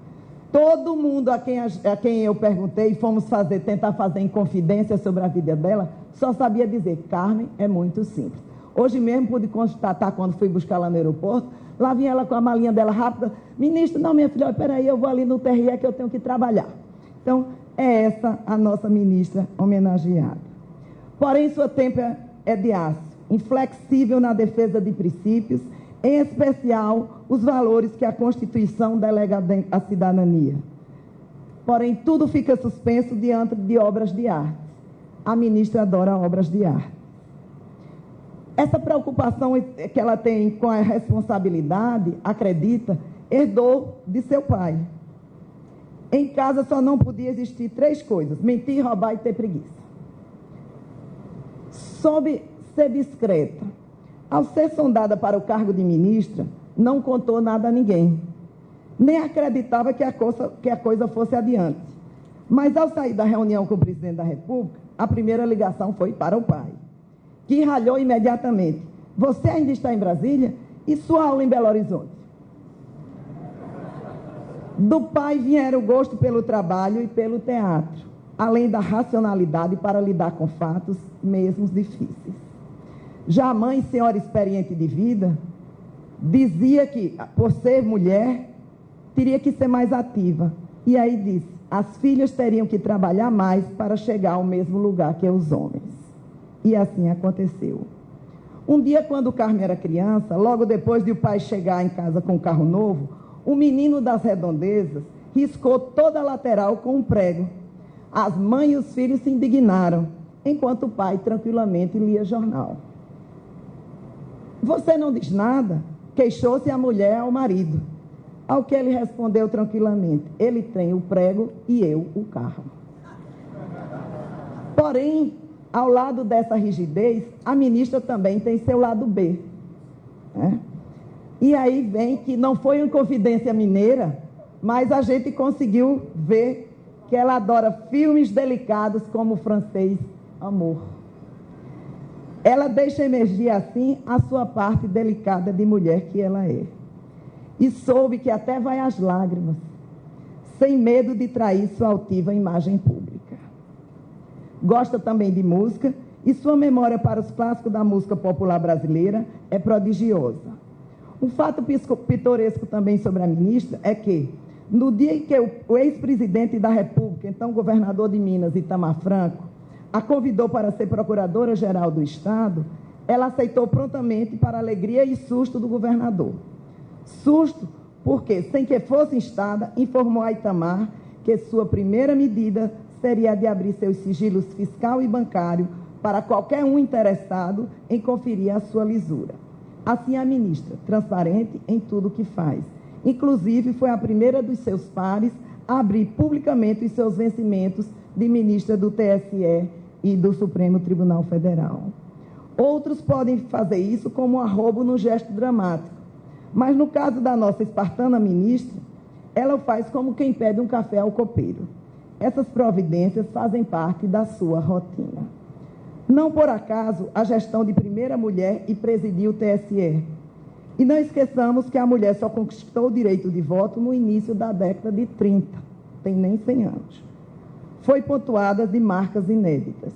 Todo mundo a quem eu perguntei e fomos tentar fazer em confidência sobre a vida dela, só sabia dizer, Carmen é muito simples. Hoje mesmo pude constatar, quando fui buscar lá no aeroporto, lá vinha ela com a malinha dela rápida. Ministro, não, minha filha, espera aí, eu vou ali no TRE que eu tenho que trabalhar. Então, é essa a nossa ministra homenageada. Porém, sua têmpera é de aço, inflexível na defesa de princípios, em especial os valores que a Constituição delega à cidadania. Porém, tudo fica suspenso diante de obras de arte. A ministra adora obras de arte. Essa preocupação que ela tem com a responsabilidade, acredita, herdou de seu pai. Em casa só não podia existir 3 coisas: mentir, roubar e ter preguiça. Soube ser discreta. Ao ser sondada para o cargo de ministra, não contou nada a ninguém. Nem acreditava que a coisa fosse adiante. Mas ao sair da reunião com o presidente da República, a primeira ligação foi para o pai, que ralhou imediatamente: você ainda está em Brasília? E sua aula em Belo Horizonte? Do pai viera o gosto pelo trabalho e pelo teatro, além da racionalidade para lidar com fatos mesmo difíceis. Já a mãe, senhora experiente de vida, dizia que, por ser mulher, teria que ser mais ativa. E aí disse: as filhas teriam que trabalhar mais para chegar ao mesmo lugar que os homens. E assim aconteceu. Um dia, quando o Carmen era criança, logo depois de o pai chegar em casa com um carro novo, o menino das redondezas riscou toda a lateral com um prego. As mães e os filhos se indignaram, enquanto o pai tranquilamente lia jornal. Você não diz nada? Queixou-se a mulher ao marido. Ao que ele respondeu tranquilamente: ele tem o prego e eu o carro. Porém, ao lado dessa rigidez, a ministra também tem seu lado B. Né? E aí vem que não foi uma confidência mineira, mas a gente conseguiu ver que ela adora filmes delicados como o francês Amor. Ela deixa emergir assim a sua parte delicada de mulher que ela é. E soube que até vai às lágrimas, sem medo de trair sua altiva imagem pública. Gosta também de música e sua memória para os clássicos da música popular brasileira é prodigiosa. Um fato pitoresco também sobre a ministra é que, no dia em que o ex-presidente da República, então governador de Minas, Itamar Franco, a convidou para ser procuradora-geral do Estado, ela aceitou prontamente, para alegria e susto do governador. Susto porque, sem que fosse instada, informou a Itamar que sua primeira medida seria a de abrir seus sigilos fiscal e bancário para qualquer um interessado em conferir a sua lisura. Assim, a ministra, transparente em tudo o que faz. Inclusive, foi a primeira dos seus pares a abrir publicamente os seus vencimentos de ministra do TSE e do Supremo Tribunal Federal. Outros podem fazer isso como um arrobo no gesto dramático, mas no caso da nossa espartana ministra, ela o faz como quem pede um café ao copeiro. Essas providências fazem parte da sua rotina. Não por acaso a gestão de primeira mulher e presidiu o TSE. E não esqueçamos que a mulher só conquistou o direito de voto no início da década de 30, tem nem 100 anos. Foi pontuada de marcas inéditas.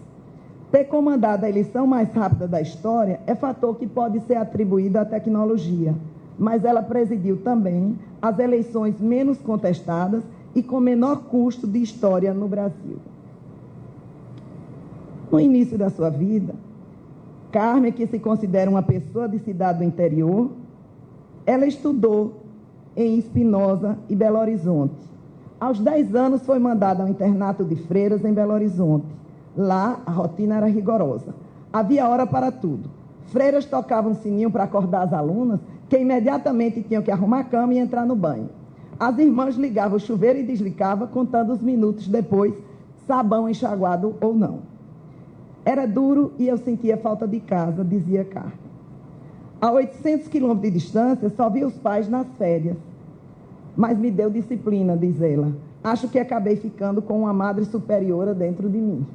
Ter comandado a eleição mais rápida da história é fator que pode ser atribuído à tecnologia, mas ela presidiu também as eleições menos contestadas e com menor custo de história no Brasil. No início da sua vida, Carmen, que se considera uma pessoa de cidade do interior, ela estudou em Espinosa e Belo Horizonte. Aos 10 anos foi mandada ao internato de freiras em Belo Horizonte. Lá, a rotina era rigorosa. Havia hora para tudo. Freiras tocavam sininho para acordar as alunas, que imediatamente tinham que arrumar a cama e entrar no banho. As irmãs ligavam o chuveiro e desligavam, contando os minutos depois, sabão enxaguado ou não. Era duro e eu sentia falta de casa, dizia Carmen. A 800 quilômetros de distância, só via os pais nas férias. Mas me deu disciplina, diz ela. Acho que acabei ficando com uma madre superiora dentro de mim.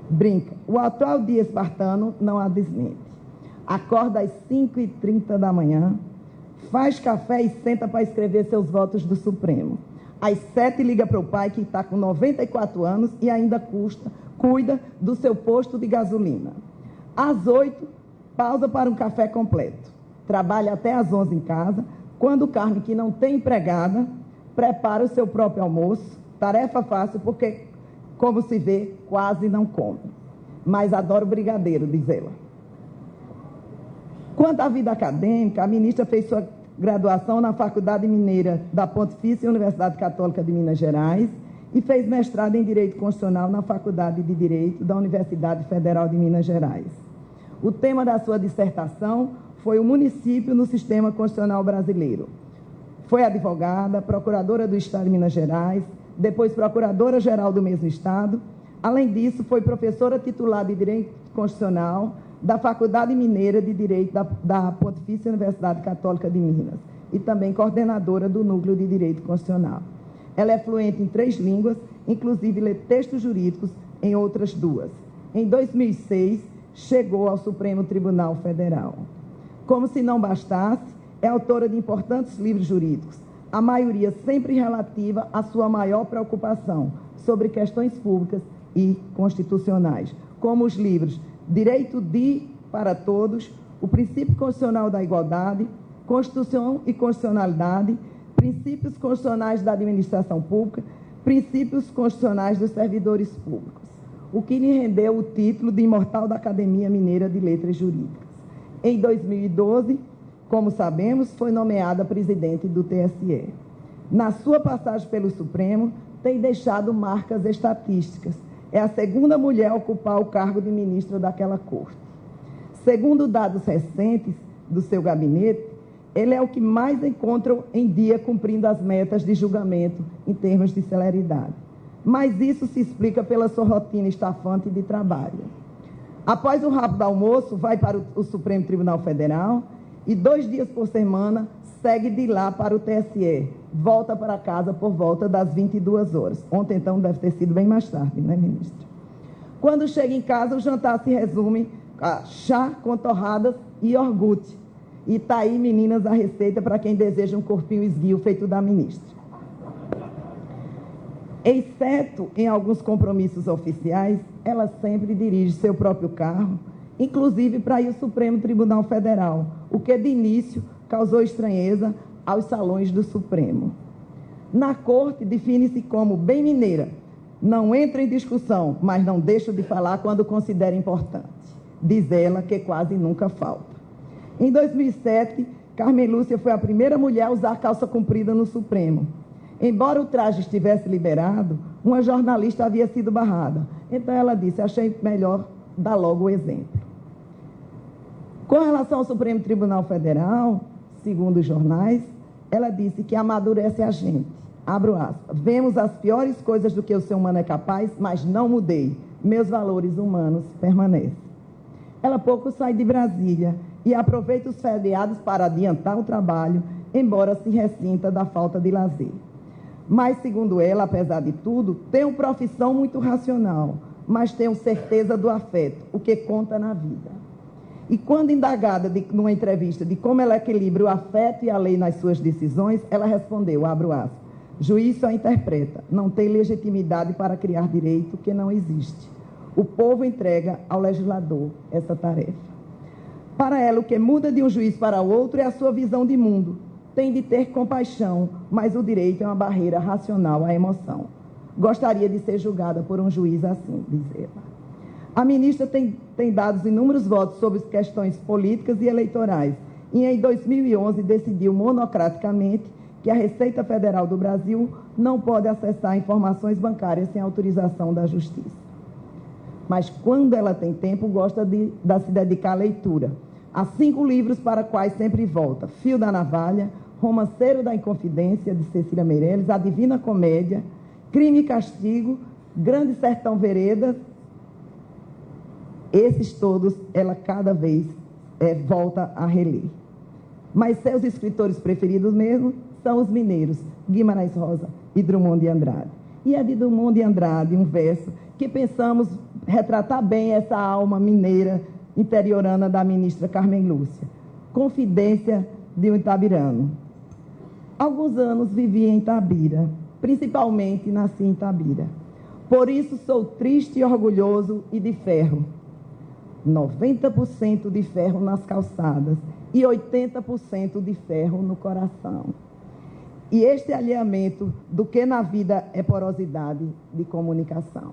Brinca. O atual dia espartano não a desmente. Acorda às 5h30 da manhã, faz café e senta para escrever seus votos do Supremo. Às 7 liga para o pai, que está com 94 anos e ainda cuida do seu posto de gasolina. Às 8, pausa para um café completo. Trabalha até às 11 em casa. Quando Carmen, que não tem empregada, prepara o seu próprio almoço. Tarefa fácil porque, como se vê, quase não come. Mas adora o brigadeiro, diz ela. Quanto à vida acadêmica, a ministra fez sua graduação na Faculdade Mineira da Pontifícia Universidade Católica de Minas Gerais e fez mestrado em Direito Constitucional na Faculdade de Direito da Universidade Federal de Minas Gerais. O tema da sua dissertação foi o município no sistema constitucional brasileiro. Foi advogada, procuradora do Estado de Minas Gerais, depois procuradora-geral do mesmo Estado. Além disso, foi professora titular de Direito Constitucional da Faculdade Mineira de Direito da Pontifícia Universidade Católica de Minas e também coordenadora do Núcleo de Direito Constitucional. Ela é fluente em 3 línguas, inclusive lê textos jurídicos em outras 2. Em 2006, chegou ao Supremo Tribunal Federal. Como se não bastasse, é autora de importantes livros jurídicos, a maioria sempre relativa à sua maior preocupação sobre questões públicas e constitucionais, como os livros Direito para Todos, O Princípio Constitucional da Igualdade, Constituição e Constitucionalidade, Princípios Constitucionais da Administração Pública, Princípios Constitucionais dos Servidores Públicos, o que lhe rendeu o título de imortal da Academia Mineira de Letras Jurídicas. Em 2012, como sabemos, foi nomeada presidente do TSE. Na sua passagem pelo Supremo, tem deixado marcas estatísticas. É a segunda mulher a ocupar o cargo de ministra daquela corte. Segundo dados recentes do seu gabinete, ele é o que mais encontram em dia cumprindo as metas de julgamento em termos de celeridade. Mas isso se explica pela sua rotina estafante de trabalho. Após o rápido almoço, vai para o Supremo Tribunal Federal e 2 dias por semana segue de lá para o TSE. Volta para casa por volta das 22 horas. Ontem, então, deve ter sido bem mais tarde, né, ministra? Quando chega em casa, o jantar se resume a chá com torradas e iogurte. E está aí, meninas, a receita para quem deseja um corpinho esguio feito da ministra. Exceto em alguns compromissos oficiais, ela sempre dirige seu próprio carro, inclusive para ir ao Supremo Tribunal Federal, o que de início causou estranheza aos salões do Supremo. Na corte, define-se como bem mineira, não entra em discussão, mas não deixa de falar quando considera importante. Diz ela que quase nunca falta. Em 2007, Carmen Lúcia foi a primeira mulher a usar calça comprida no Supremo. Embora o traje estivesse liberado, uma jornalista havia sido barrada. Então ela disse, achei melhor dar logo o exemplo. Com relação ao Supremo Tribunal Federal, segundo os jornais, ela disse que amadurece a gente. Abro aspas. Vemos as piores coisas do que o ser humano é capaz, mas não mudei. Meus valores humanos permanecem. Ela pouco sai de Brasília e aproveita os feriados para adiantar o trabalho, embora se ressinta da falta de lazer. Mas, segundo ela, apesar de tudo, tenho profissão muito racional, mas tenho certeza do afeto, o que conta na vida. E quando indagada numa entrevista de como ela equilibra o afeto e a lei nas suas decisões, ela respondeu, abro aspas, juiz só interpreta, não tem legitimidade para criar direito que não existe. O povo entrega ao legislador essa tarefa. Para ela, o que muda de um juiz para outro é a sua visão de mundo. Tem de ter compaixão, mas o direito é uma barreira racional à emoção. Gostaria de ser julgada por um juiz assim, diz ela. A ministra tem dado inúmeros votos sobre questões políticas e eleitorais e em 2011 decidiu monocraticamente que a Receita Federal do Brasil não pode acessar informações bancárias sem autorização da Justiça. Mas quando ela tem tempo, gosta de se dedicar à leitura. Há 5 livros para quais sempre volta. Fio da Navalha, Romanceiro da Inconfidência, de Cecília Meirelles, A Divina Comédia, Crime e Castigo, Grande Sertão Veredas. Esses todos, ela cada vez volta a reler. Mas seus escritores preferidos mesmo são os mineiros, Guimarães Rosa e Drummond de Andrade. E é de Drummond de Andrade um verso que pensamos retratar bem essa alma mineira interiorana da ministra Carmen Lúcia. Confidência de um itabirano. Alguns anos vivi em Itabira, principalmente nasci em Itabira. Por isso sou triste e orgulhoso e de ferro. 90% de ferro nas calçadas e 80% de ferro no coração. E este alinhamento do que na vida é porosidade de comunicação.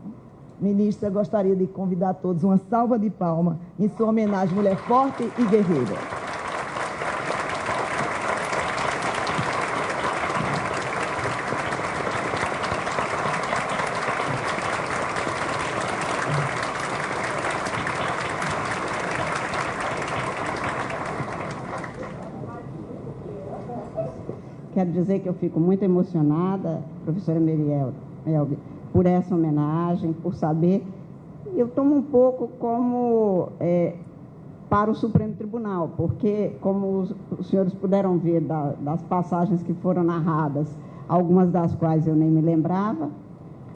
Ministra, gostaria de convidar todos uma salva de palmas em sua homenagem, mulher forte e guerreira. Quero dizer que eu fico muito emocionada, professora Merielbe, por essa homenagem, por saber. Eu tomo um pouco como para o Supremo Tribunal, porque, como os senhores puderam ver das passagens que foram narradas, algumas das quais eu nem me lembrava,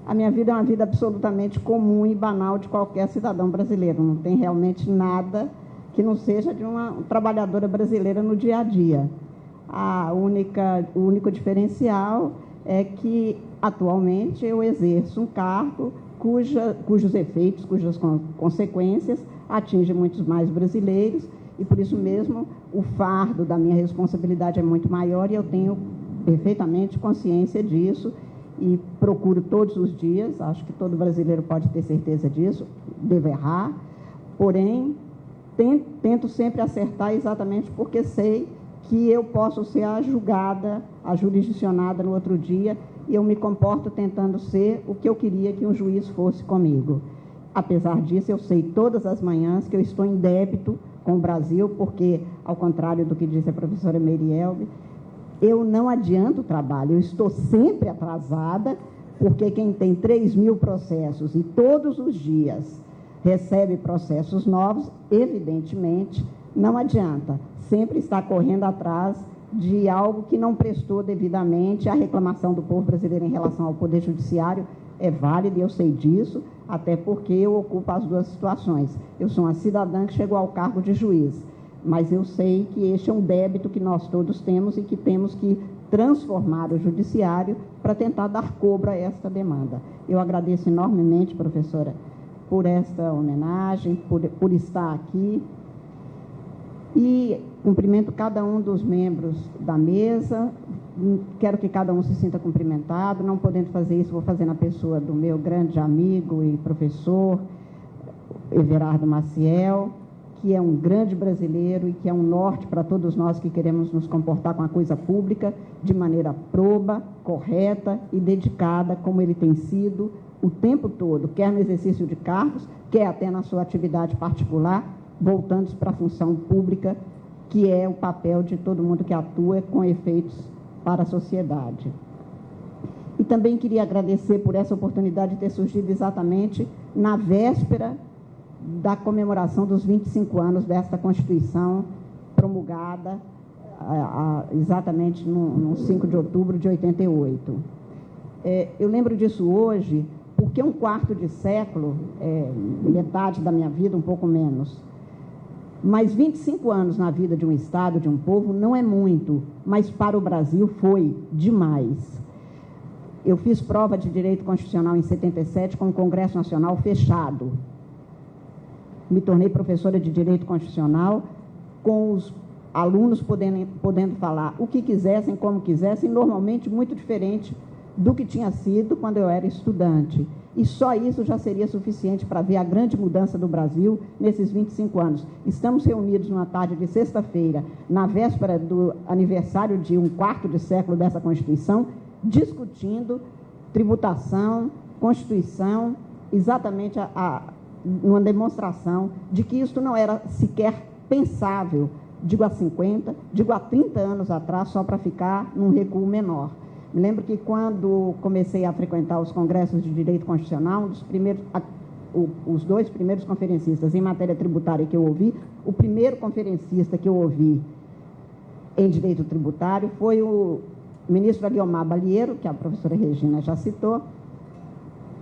a minha vida é uma vida absolutamente comum e banal de qualquer cidadão brasileiro. Não tem realmente nada que não seja de uma trabalhadora brasileira no dia a dia. O único diferencial é que, atualmente, eu exerço um cargo cujos efeitos, cujas consequências atingem muitos mais brasileiros e, por isso mesmo, o fardo da minha responsabilidade é muito maior e eu tenho perfeitamente consciência disso e procuro todos os dias, acho que todo brasileiro pode ter certeza disso, devo errar, porém, tento sempre acertar exatamente porque sei que eu posso ser a julgada, a jurisdicionada no outro dia, e eu me comporto tentando ser o que eu queria que um juiz fosse comigo. Apesar disso, eu sei todas as manhãs que eu estou em débito com o Brasil, porque, ao contrário do que disse a professora Merielbe, eu não adianto o trabalho, eu estou sempre atrasada, porque quem tem 3.000 processos e todos os dias recebe processos novos, evidentemente, não adianta. Sempre está correndo atrás de algo que não prestou devidamente. A reclamação do povo brasileiro em relação ao Poder Judiciário é válida, e eu sei disso, até porque eu ocupo as duas situações. Eu sou uma cidadã que chegou ao cargo de juiz, mas eu sei que este é um débito que nós todos temos e que temos que transformar o Judiciário para tentar dar cobro a esta demanda. Eu agradeço enormemente, professora, por esta homenagem, por estar aqui. E cumprimento cada um dos membros da mesa, quero que cada um se sinta cumprimentado, não podendo fazer isso, vou fazer na pessoa do meu grande amigo e professor, Everardo Maciel, que é um grande brasileiro e que é um norte para todos nós que queremos nos comportar com a coisa pública de maneira proba, correta e dedicada, como ele tem sido o tempo todo, quer no exercício de cargos, quer até na sua atividade particular, voltando para a função pública, que é o papel de todo mundo que atua com efeitos para a sociedade. E também queria agradecer por essa oportunidade de ter surgido exatamente na véspera da comemoração dos 25 anos desta Constituição promulgada exatamente no 5 de outubro de 88. Eu lembro disso hoje porque um quarto de século, metade da minha vida, um pouco menos, mas 25 anos na vida de um Estado, de um povo, não é muito, mas para o Brasil foi demais. Eu fiz prova de Direito Constitucional em 77 com o Congresso Nacional fechado. Me tornei professora de Direito Constitucional com os alunos podendo falar o que quisessem, como quisessem, normalmente muito diferente do que tinha sido quando eu era estudante. E só isso já seria suficiente para ver a grande mudança do Brasil nesses 25 anos. Estamos reunidos numa tarde de sexta-feira, na véspera do aniversário de um quarto de século dessa Constituição, discutindo tributação, Constituição, exatamente numa demonstração de que isso não era sequer pensável, digo há 50, digo há 30 anos atrás, só para ficar num recuo menor. Me lembro que quando comecei a frequentar os congressos de Direito Constitucional, os dois primeiros conferencistas em matéria tributária que eu ouvi, o primeiro conferencista que eu ouvi em Direito Tributário foi o ministro Aguiomar Balieiro, que a professora Regina já citou,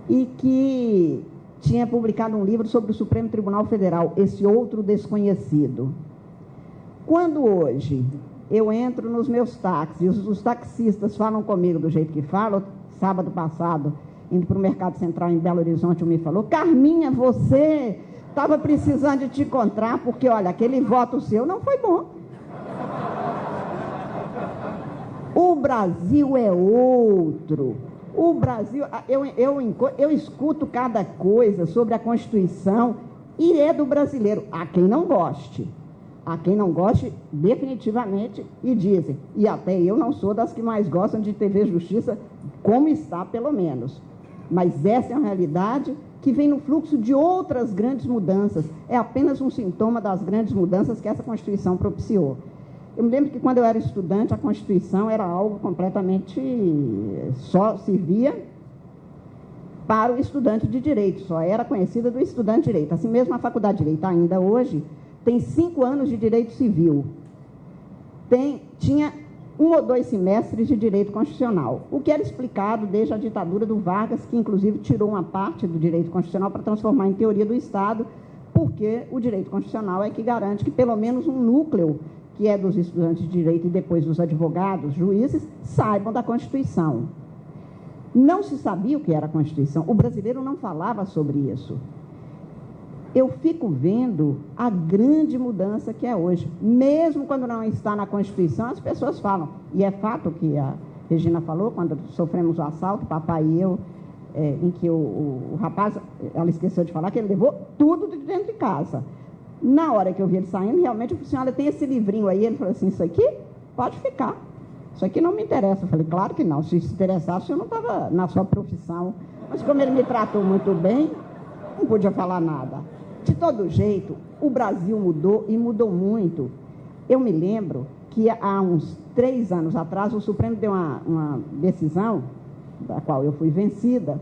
e que tinha publicado um livro sobre o Supremo Tribunal Federal, Esse Outro Desconhecido. Quando hoje eu entro nos meus táxis, os taxistas falam comigo do jeito que falam. Sábado passado, indo para o Mercado Central em Belo Horizonte, me falou: Carminha, você estava precisando de te encontrar, porque, olha, aquele voto seu não foi bom. O Brasil é outro. O Brasil, eu escuto cada coisa sobre a Constituição e é do brasileiro. Há quem não goste. Há quem não goste definitivamente e dizem. E até eu não sou das que mais gostam de TV Justiça, como está pelo menos. Mas essa é uma realidade que vem no fluxo de outras grandes mudanças. É apenas um sintoma das grandes mudanças que essa Constituição propiciou. Eu me lembro que quando eu era estudante, a Constituição era algo completamente... só servia para o estudante de Direito, só era conhecida do estudante de Direito. Assim mesmo, a Faculdade de Direito, ainda hoje, tem 5 anos de Direito Civil. Tinha 1 ou 2 semestres de Direito Constitucional, o que era explicado desde a ditadura do Vargas, que inclusive tirou uma parte do Direito Constitucional para transformar em teoria do Estado, porque o Direito Constitucional é que garante que pelo menos um núcleo, que é dos estudantes de Direito e depois dos advogados, juízes, saibam da Constituição. Não se sabia o que era a Constituição, o brasileiro não falava sobre isso. Eu fico vendo a grande mudança que é hoje. Mesmo quando não está na Constituição, as pessoas falam. E é fato que a Regina falou, quando sofremos o assalto, papai e eu, em que o rapaz, ela esqueceu de falar, que ele levou tudo de dentro de casa. Na hora que eu vi ele saindo, realmente, eu falei assim, olha, tem esse livrinho aí. Ele falou assim, isso aqui pode ficar. Isso aqui não me interessa. Eu falei, claro que não. Se interessasse, eu não estava na sua profissão. Mas como ele me tratou muito bem, não podia falar nada. De todo jeito, o Brasil mudou e mudou muito. Eu me lembro que há uns 3 anos atrás, o Supremo deu uma decisão, da qual eu fui vencida,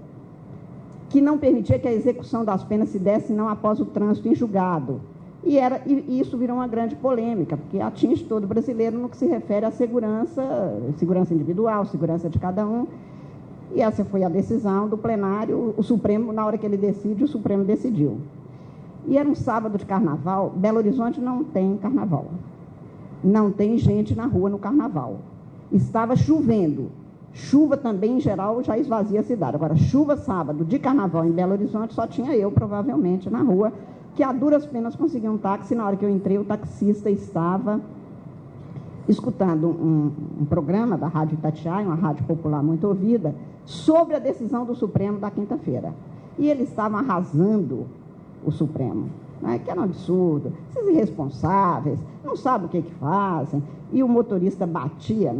que não permitia que a execução das penas se desse não após o trânsito em julgado. E isso virou uma grande polêmica, porque atinge todo brasileiro no que se refere à segurança individual, segurança de cada um. E essa foi a decisão do plenário. O Supremo, na hora que ele decide, o Supremo decidiu. E era um sábado de carnaval. Belo Horizonte não tem carnaval. Não tem gente na rua no carnaval. Estava chovendo. Chuva também, em geral, já esvazia a cidade. Agora, chuva sábado de carnaval em Belo Horizonte, só tinha eu, provavelmente, na rua, que a duras penas consegui um táxi. Na hora que eu entrei, o taxista estava escutando um programa da Rádio Itatiaia, uma rádio popular muito ouvida, sobre a decisão do Supremo da quinta-feira. E eles estavam arrasando o Supremo, né? Que era um absurdo, esses irresponsáveis, não sabem o que fazem. E o motorista batia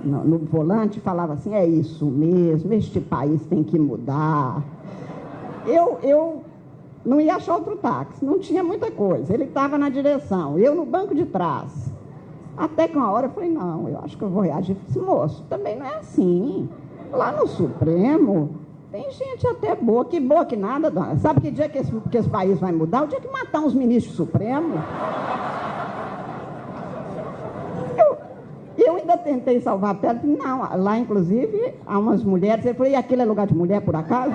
no volante e falava assim, é isso mesmo, este país tem que mudar. Eu não ia achar outro táxi, não tinha muita coisa. Ele estava na direção, eu no banco de trás. Até que uma hora eu falei, não, eu acho que eu vou reagir. Esse moço, também não é assim. Lá no Supremo, tem gente até boa que nada, dona. Sabe que dia que esse país vai mudar? O dia que matar uns ministros supremos. Eu ainda tentei salvar a pele. Não, lá inclusive há umas mulheres. Ele falou, e aquele é lugar de mulher por acaso?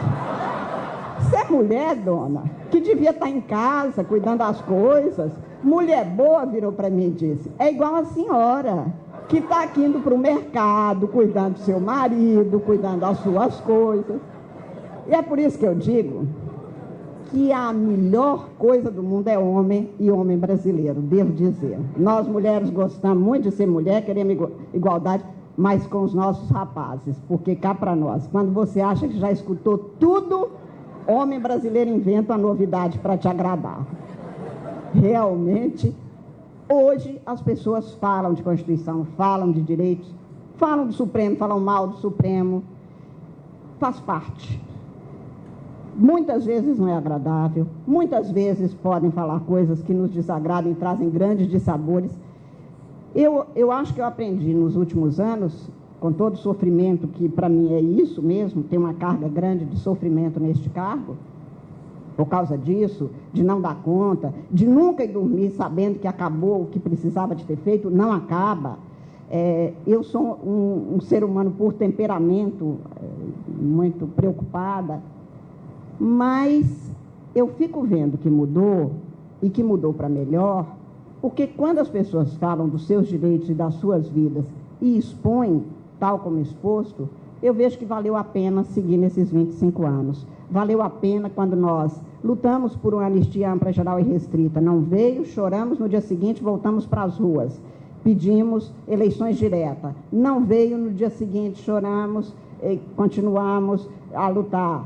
Você é mulher, dona, que devia estar em casa, cuidando das coisas. Mulher boa, virou para mim e disse, é igual a senhora, que está aqui indo para o mercado, cuidando do seu marido, cuidando das suas coisas. E é por isso que eu digo que a melhor coisa do mundo é homem e homem brasileiro, devo dizer. Nós, mulheres, gostamos muito de ser mulher, queremos igualdade, mas com os nossos rapazes, porque cá para nós, quando você acha que já escutou tudo, homem brasileiro inventa uma novidade para te agradar. Realmente, hoje as pessoas falam de Constituição, falam de direitos, falam do Supremo, falam mal do Supremo, faz parte. Muitas vezes não é agradável, muitas vezes podem falar coisas que nos desagradam e trazem grandes dissabores. Eu acho que eu aprendi nos últimos anos, com todo o sofrimento, que para mim é isso mesmo, tem uma carga grande de sofrimento neste cargo, por causa disso, de não dar conta, de nunca ir dormir sabendo que acabou o que precisava de ter feito, não acaba. Eu sou um ser humano por temperamento, muito preocupada, mas eu fico vendo que mudou, e que mudou para melhor, porque quando as pessoas falam dos seus direitos e das suas vidas e expõem, tal como exposto, eu vejo que valeu a pena seguir nesses 25 anos. Valeu a pena quando nós Lutamos por uma anistia ampla, geral e restrita. Não veio, choramos, no dia seguinte voltamos para as ruas. Pedimos eleições diretas. Não veio, no dia seguinte choramos, continuamos a lutar.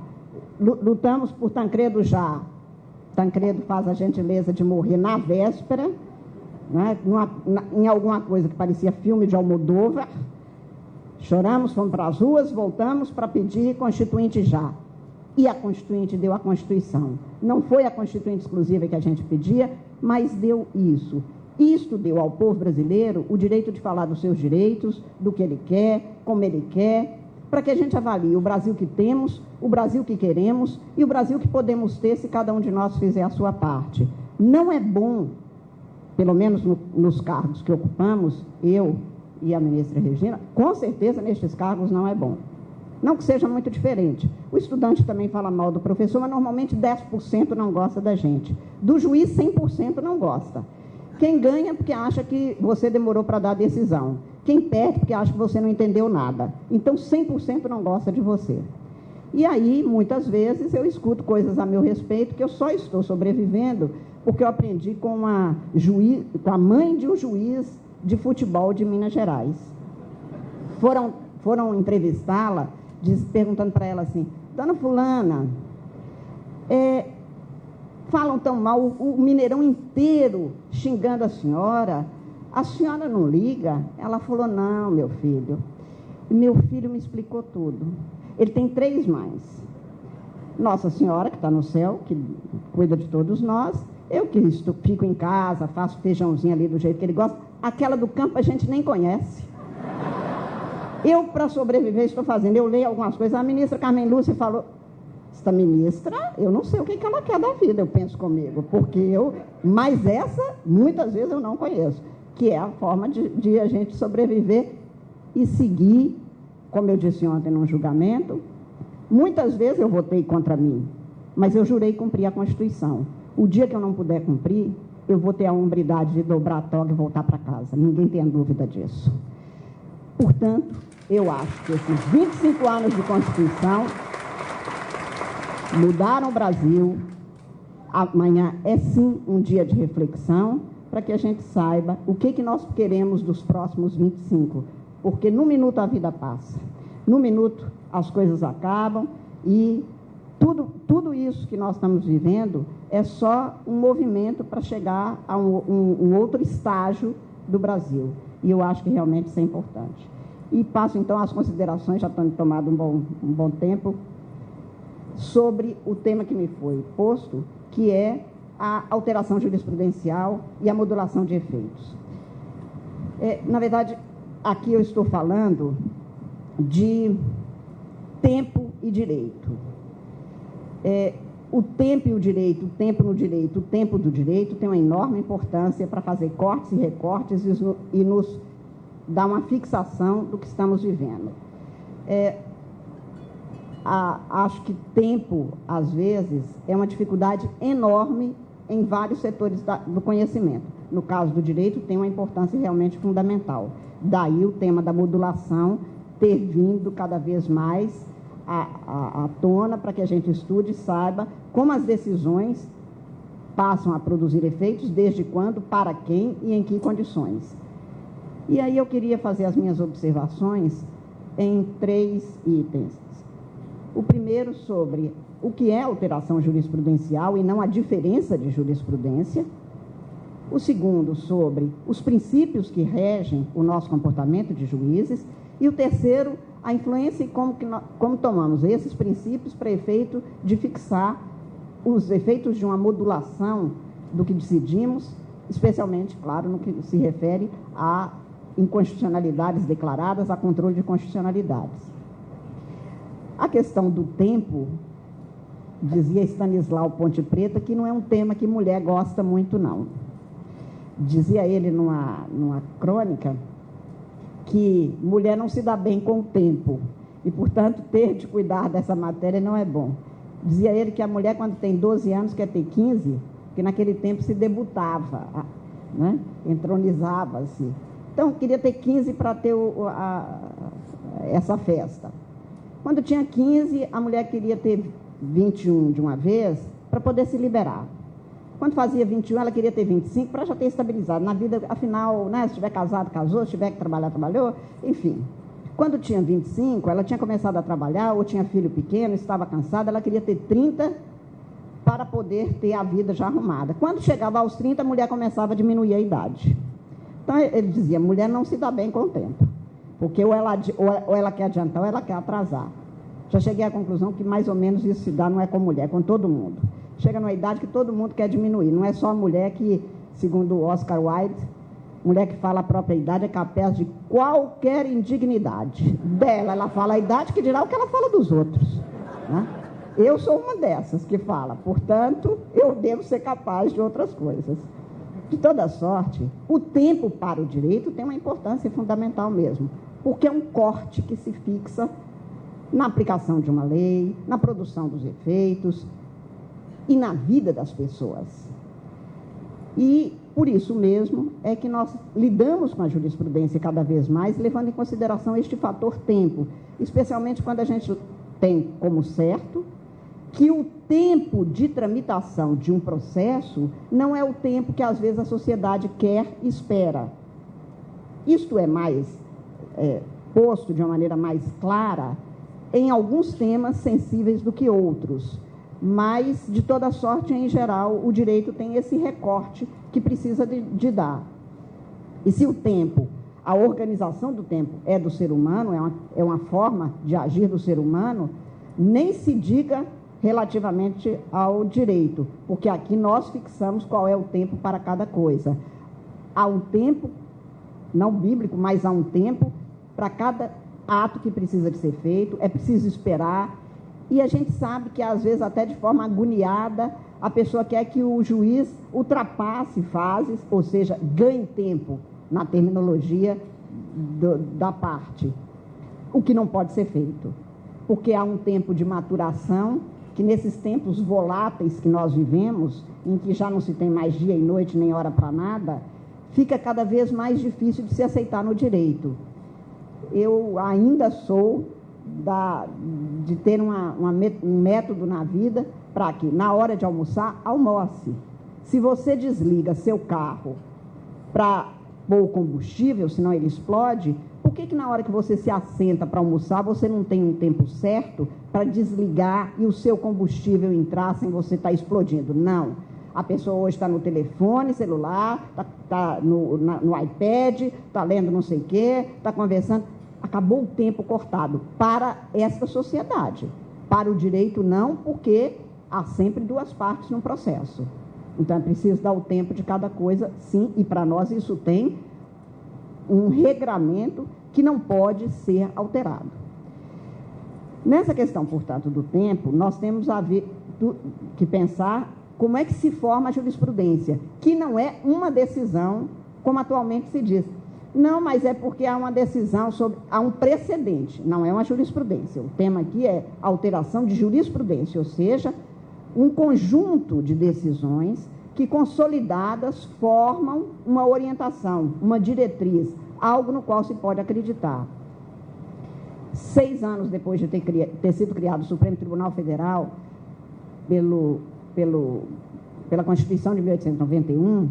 Lutamos por Tancredo já. Tancredo faz a gentileza de morrer na véspera, né, em alguma coisa que parecia filme de Almodóvar. Choramos, fomos para as ruas, voltamos para pedir Constituinte já. E a Constituinte deu a Constituição. Não foi a Constituinte exclusiva que a gente pedia, mas deu isso. Isto deu ao povo brasileiro o direito de falar dos seus direitos, do que ele quer, como ele quer, para que a gente avalie o Brasil que temos, o Brasil que queremos e o Brasil que podemos ter se cada um de nós fizer a sua parte. Não é bom, pelo menos nos cargos que ocupamos, eu e a ministra Regina, com certeza nestes cargos não é bom. Não que seja muito diferente. O estudante também fala mal do professor, mas normalmente 10% não gosta da gente. Do juiz, 100% não gosta. Quem ganha porque acha que você demorou para dar a decisão. Quem perde porque acha que você não entendeu nada. Então, 100% não gosta de você. E aí, muitas vezes, eu escuto coisas a meu respeito que eu só estou sobrevivendo porque eu aprendi com a mãe de um juiz de futebol de Minas Gerais. Foram entrevistá-la, perguntando para ela assim: dona fulana, falam tão mal, o Mineirão inteiro xingando a senhora não liga? Ela falou: não, meu filho me explicou tudo. Ele tem 3 mães. Nossa Senhora, que está no céu, que cuida de todos nós. Eu que fico em casa, faço feijãozinho ali do jeito que ele gosta. Aquela do campo a gente nem conhece. Eu, para sobreviver, estou fazendo. Eu leio algumas coisas. A ministra Carmen Lúcia falou: esta ministra, eu não sei o que ela quer da vida, eu penso comigo. Mas essa, muitas vezes, eu não conheço. Que é a forma de a gente sobreviver e seguir, como eu disse ontem num julgamento. Muitas vezes eu votei contra mim, mas eu jurei cumprir a Constituição. O dia que eu não puder cumprir, eu vou ter a hombridade de dobrar a toga e voltar para casa. Ninguém tem dúvida disso. Portanto, eu acho que esses 25 anos de Constituição mudaram o Brasil. Amanhã é sim um dia de reflexão para que a gente saiba o que nós queremos dos próximos 25. Porque no minuto a vida passa. No minuto as coisas acabam e tudo isso que nós estamos vivendo é só um movimento para chegar a um outro estágio do Brasil. E eu acho que realmente isso é importante. E passo, então, às considerações, já estou tomando um bom tempo, sobre o tema que me foi posto, que é a alteração jurisprudencial e a modulação de efeitos. Na verdade, aqui eu estou falando de tempo e direito. O tempo e o direito, o tempo no direito, o tempo do direito tem uma enorme importância para fazer cortes e recortes e nos dar uma fixação do que estamos vivendo. Acho que tempo, às vezes, é uma dificuldade enorme em vários setores do conhecimento. No caso do direito, tem uma importância realmente fundamental. Daí o tema da modulação ter vindo cada vez mais à tona para que a gente estude e saiba como as decisões passam a produzir efeitos, desde quando, para quem e em que condições. E aí eu queria fazer as minhas observações em 3 itens. O primeiro sobre o que é alteração jurisprudencial e não a diferença de jurisprudência. O segundo sobre os princípios que regem o nosso comportamento de juízes. E o terceiro, a influência e como tomamos esses princípios para efeito de fixar os efeitos de uma modulação do que decidimos, especialmente, claro, no que se refere a inconstitucionalidades declaradas, a controle de constitucionalidades. A questão do tempo, dizia Stanislau Ponte Preta, que não é um tema que mulher gosta muito, não. Dizia ele numa crônica que mulher não se dá bem com o tempo e, portanto, ter de cuidar dessa matéria não é bom. Dizia ele que a mulher, quando tem 12 anos, quer ter 15, que naquele tempo se debutava, né? Entronizava-se. Então, queria ter 15 para ter essa festa. Quando tinha 15, a mulher queria ter 21 de uma vez para poder se liberar. Quando fazia 21, ela queria ter 25 para já ter estabilizado na vida, afinal, né, se estiver casado, casou, se tiver que trabalhar, trabalhou, enfim. Quando tinha 25, ela tinha começado a trabalhar, ou tinha filho pequeno, estava cansada, ela queria ter 30 para poder ter a vida já arrumada. Quando chegava aos 30, a mulher começava a diminuir a idade. Então, ele dizia, mulher não se dá bem com o tempo, porque ou ela quer adiantar ou ela quer atrasar. Já cheguei à conclusão que mais ou menos isso se dá, não é com mulher, é com todo mundo. Chega numa idade que todo mundo quer diminuir, não é só a mulher que, segundo Oscar Wilde, mulher que fala a própria idade é capaz de qualquer indignidade. Dela, ela fala a idade que dirá o que ela fala dos outros, né? Eu sou uma dessas que fala, portanto, eu devo ser capaz de outras coisas. De toda sorte, o tempo para o direito tem uma importância fundamental mesmo, porque é um corte que se fixa na aplicação de uma lei, na produção dos efeitos e na vida das pessoas. E, por isso mesmo, é que nós lidamos com a jurisprudência cada vez mais, levando em consideração este fator tempo, especialmente quando a gente tem como certo que o tempo de tramitação de um processo não é o tempo que, às vezes, a sociedade quer e espera. Isto é mais posto de uma maneira mais clara em alguns temas sensíveis do que outros, mas, de toda sorte, em geral, o direito tem esse recorte que precisa de dar. E se o tempo, a organização do tempo é do ser humano, é uma forma de agir do ser humano, nem se diga relativamente ao direito, porque aqui nós fixamos qual é o tempo para cada coisa. Há um tempo, não bíblico, mas há um tempo para cada ato que precisa de ser feito, é preciso esperar, e a gente sabe que, às vezes, até de forma agoniada, a pessoa quer que o juiz ultrapasse fases, ou seja, ganhe tempo na terminologia da parte, o que não pode ser feito, porque há um tempo de maturação que, nesses tempos voláteis que nós vivemos, em que já não se tem mais dia e noite, nem hora para nada, fica cada vez mais difícil de se aceitar no direito. Eu ainda sou de ter um método na vida para que, na hora de almoçar, almoce. Se você desliga seu carro para pôr o combustível, senão ele explode, por que na hora que você se assenta para almoçar, você não tem um tempo certo para desligar e o seu combustível entrar sem você estar explodindo? Não. A pessoa hoje está no telefone celular, está no iPad, está lendo não sei o quê, está conversando. Acabou o tempo cortado para esta sociedade. Para o direito, não, porque há sempre duas partes no processo. Então, é preciso dar o tempo de cada coisa, sim, e para nós isso tem um regramento que não pode ser alterado. Nessa questão, portanto, do tempo, nós temos que pensar como é que se forma a jurisprudência, que não é uma decisão, como atualmente se diz. Não, mas é porque há uma decisão há um precedente, não é uma jurisprudência. O tema aqui é alteração de jurisprudência, ou seja, um conjunto de decisões que, consolidadas, formam uma orientação, uma diretriz, algo no qual se pode acreditar. 6 anos depois de ter sido criado o Supremo Tribunal Federal, pela Constituição de 1891,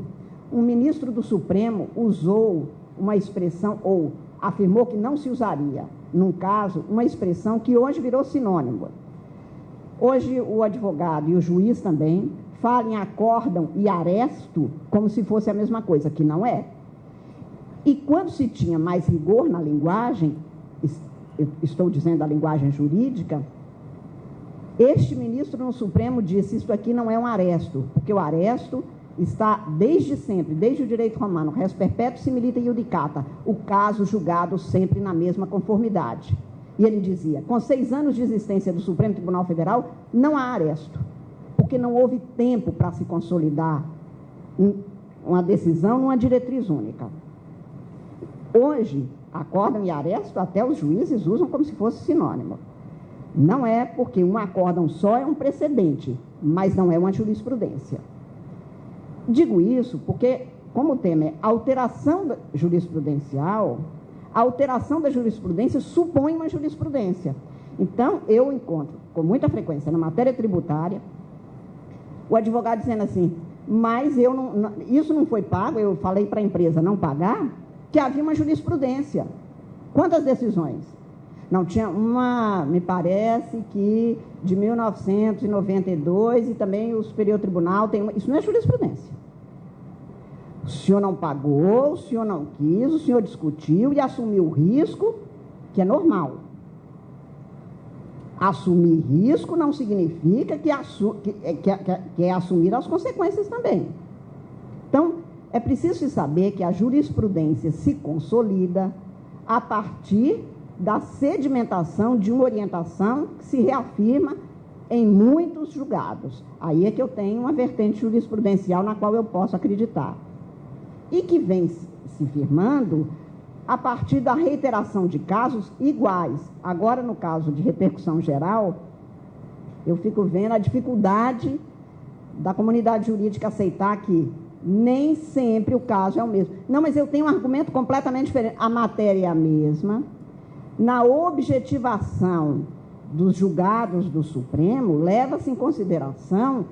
um ministro do Supremo usou uma expressão, ou afirmou que não se usaria, num caso, uma expressão que hoje virou sinônimo. Hoje o advogado e o juiz também falam em acórdão e aresto como se fosse a mesma coisa, que não é. E quando se tinha mais rigor na linguagem, estou dizendo a linguagem jurídica, este ministro no Supremo disse: isso aqui não é um aresto, porque o aresto está desde sempre, desde o direito romano, res perpétuo similita iudicata, o caso julgado sempre na mesma conformidade. E ele dizia: com 6 anos de existência do Supremo Tribunal Federal, não há aresto, porque não houve tempo para se consolidar uma decisão numa diretriz única. Hoje, acórdão e aresto, até os juízes usam como se fosse sinônimo. Não é, porque um acórdão só é um precedente, mas não é uma jurisprudência. Digo isso porque, como o tema é alteração jurisprudencial, a alteração da jurisprudência supõe uma jurisprudência. Então, eu encontro, com muita frequência, na matéria tributária, O advogado dizendo assim, mas isso não foi pago, eu falei para a empresa não pagar, que havia uma jurisprudência. Quantas decisões? Não, tinha uma, me parece que de 1992 e também o Superior Tribunal tem uma, isso não é jurisprudência. O senhor não pagou, o senhor não quis, o senhor discutiu e assumiu o risco, que é normal. Assumir risco não significa que é assumir as consequências também. Então, é preciso saber que a jurisprudência se consolida a partir da sedimentação de uma orientação que se reafirma em muitos julgados. Aí é que eu tenho uma vertente jurisprudencial na qual eu posso acreditar. E que vem se firmando a partir da reiteração de casos iguais. Agora, no caso de repercussão geral, eu fico vendo a dificuldade da comunidade jurídica aceitar que nem sempre o caso é o mesmo. Não, mas eu tenho um argumento completamente diferente. A matéria é a mesma. Na objetivação dos julgados do Supremo, leva-se em consideração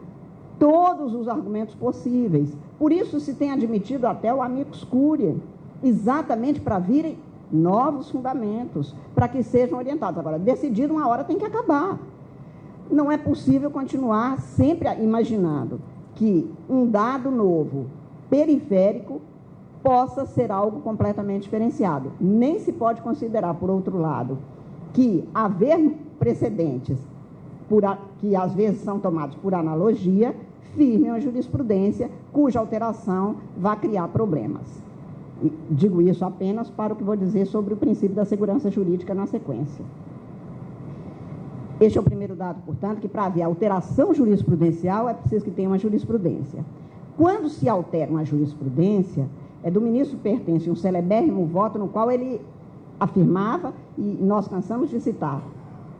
todos os argumentos possíveis. Por isso se tem admitido até o amicus curiae, exatamente para virem novos fundamentos, para que sejam orientados. Agora, decidido, uma hora tem que acabar. Não é possível continuar sempre imaginando que um dado novo, periférico, possa ser algo completamente diferenciado. Nem se pode considerar, por outro lado, que haver precedentes que às vezes são tomados por analogia, firme uma jurisprudência cuja alteração vai criar problemas. E digo isso apenas para o que vou dizer sobre o princípio da segurança jurídica na sequência. Este é o primeiro dado, portanto, que para haver alteração jurisprudencial é preciso que tenha uma jurisprudência. Quando se altera uma jurisprudência, é do ministro pertence um celebérrimo voto no qual ele afirmava, e nós cansamos de citar,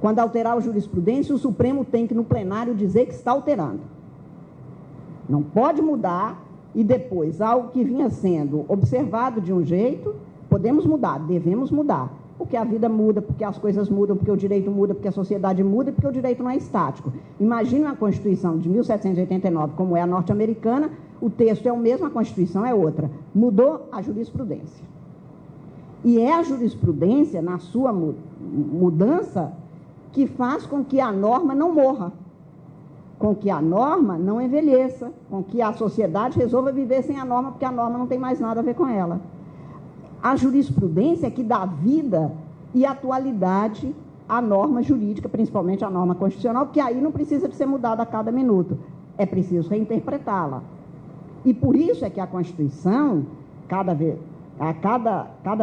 quando alterar a jurisprudência, o Supremo tem que, no plenário, dizer que está alterando. Não pode mudar e depois, algo que vinha sendo observado de um jeito, podemos mudar, devemos mudar. Porque a vida muda, porque as coisas mudam, porque o direito muda, porque a sociedade muda e porque o direito não é estático. Imagine uma Constituição de 1789, como é a norte-americana, o texto é o mesmo, a Constituição é outra. Mudou a jurisprudência. E é a jurisprudência, na sua mudança, que faz com que a norma não morra, com que a norma não envelheça, com que a sociedade resolva viver sem a norma, porque a norma não tem mais nada a ver com ela. A jurisprudência é que dá vida e atualidade à norma jurídica, principalmente à norma constitucional, porque aí não precisa de ser mudada a cada minuto, é preciso reinterpretá-la. E por isso é que a Constituição, cada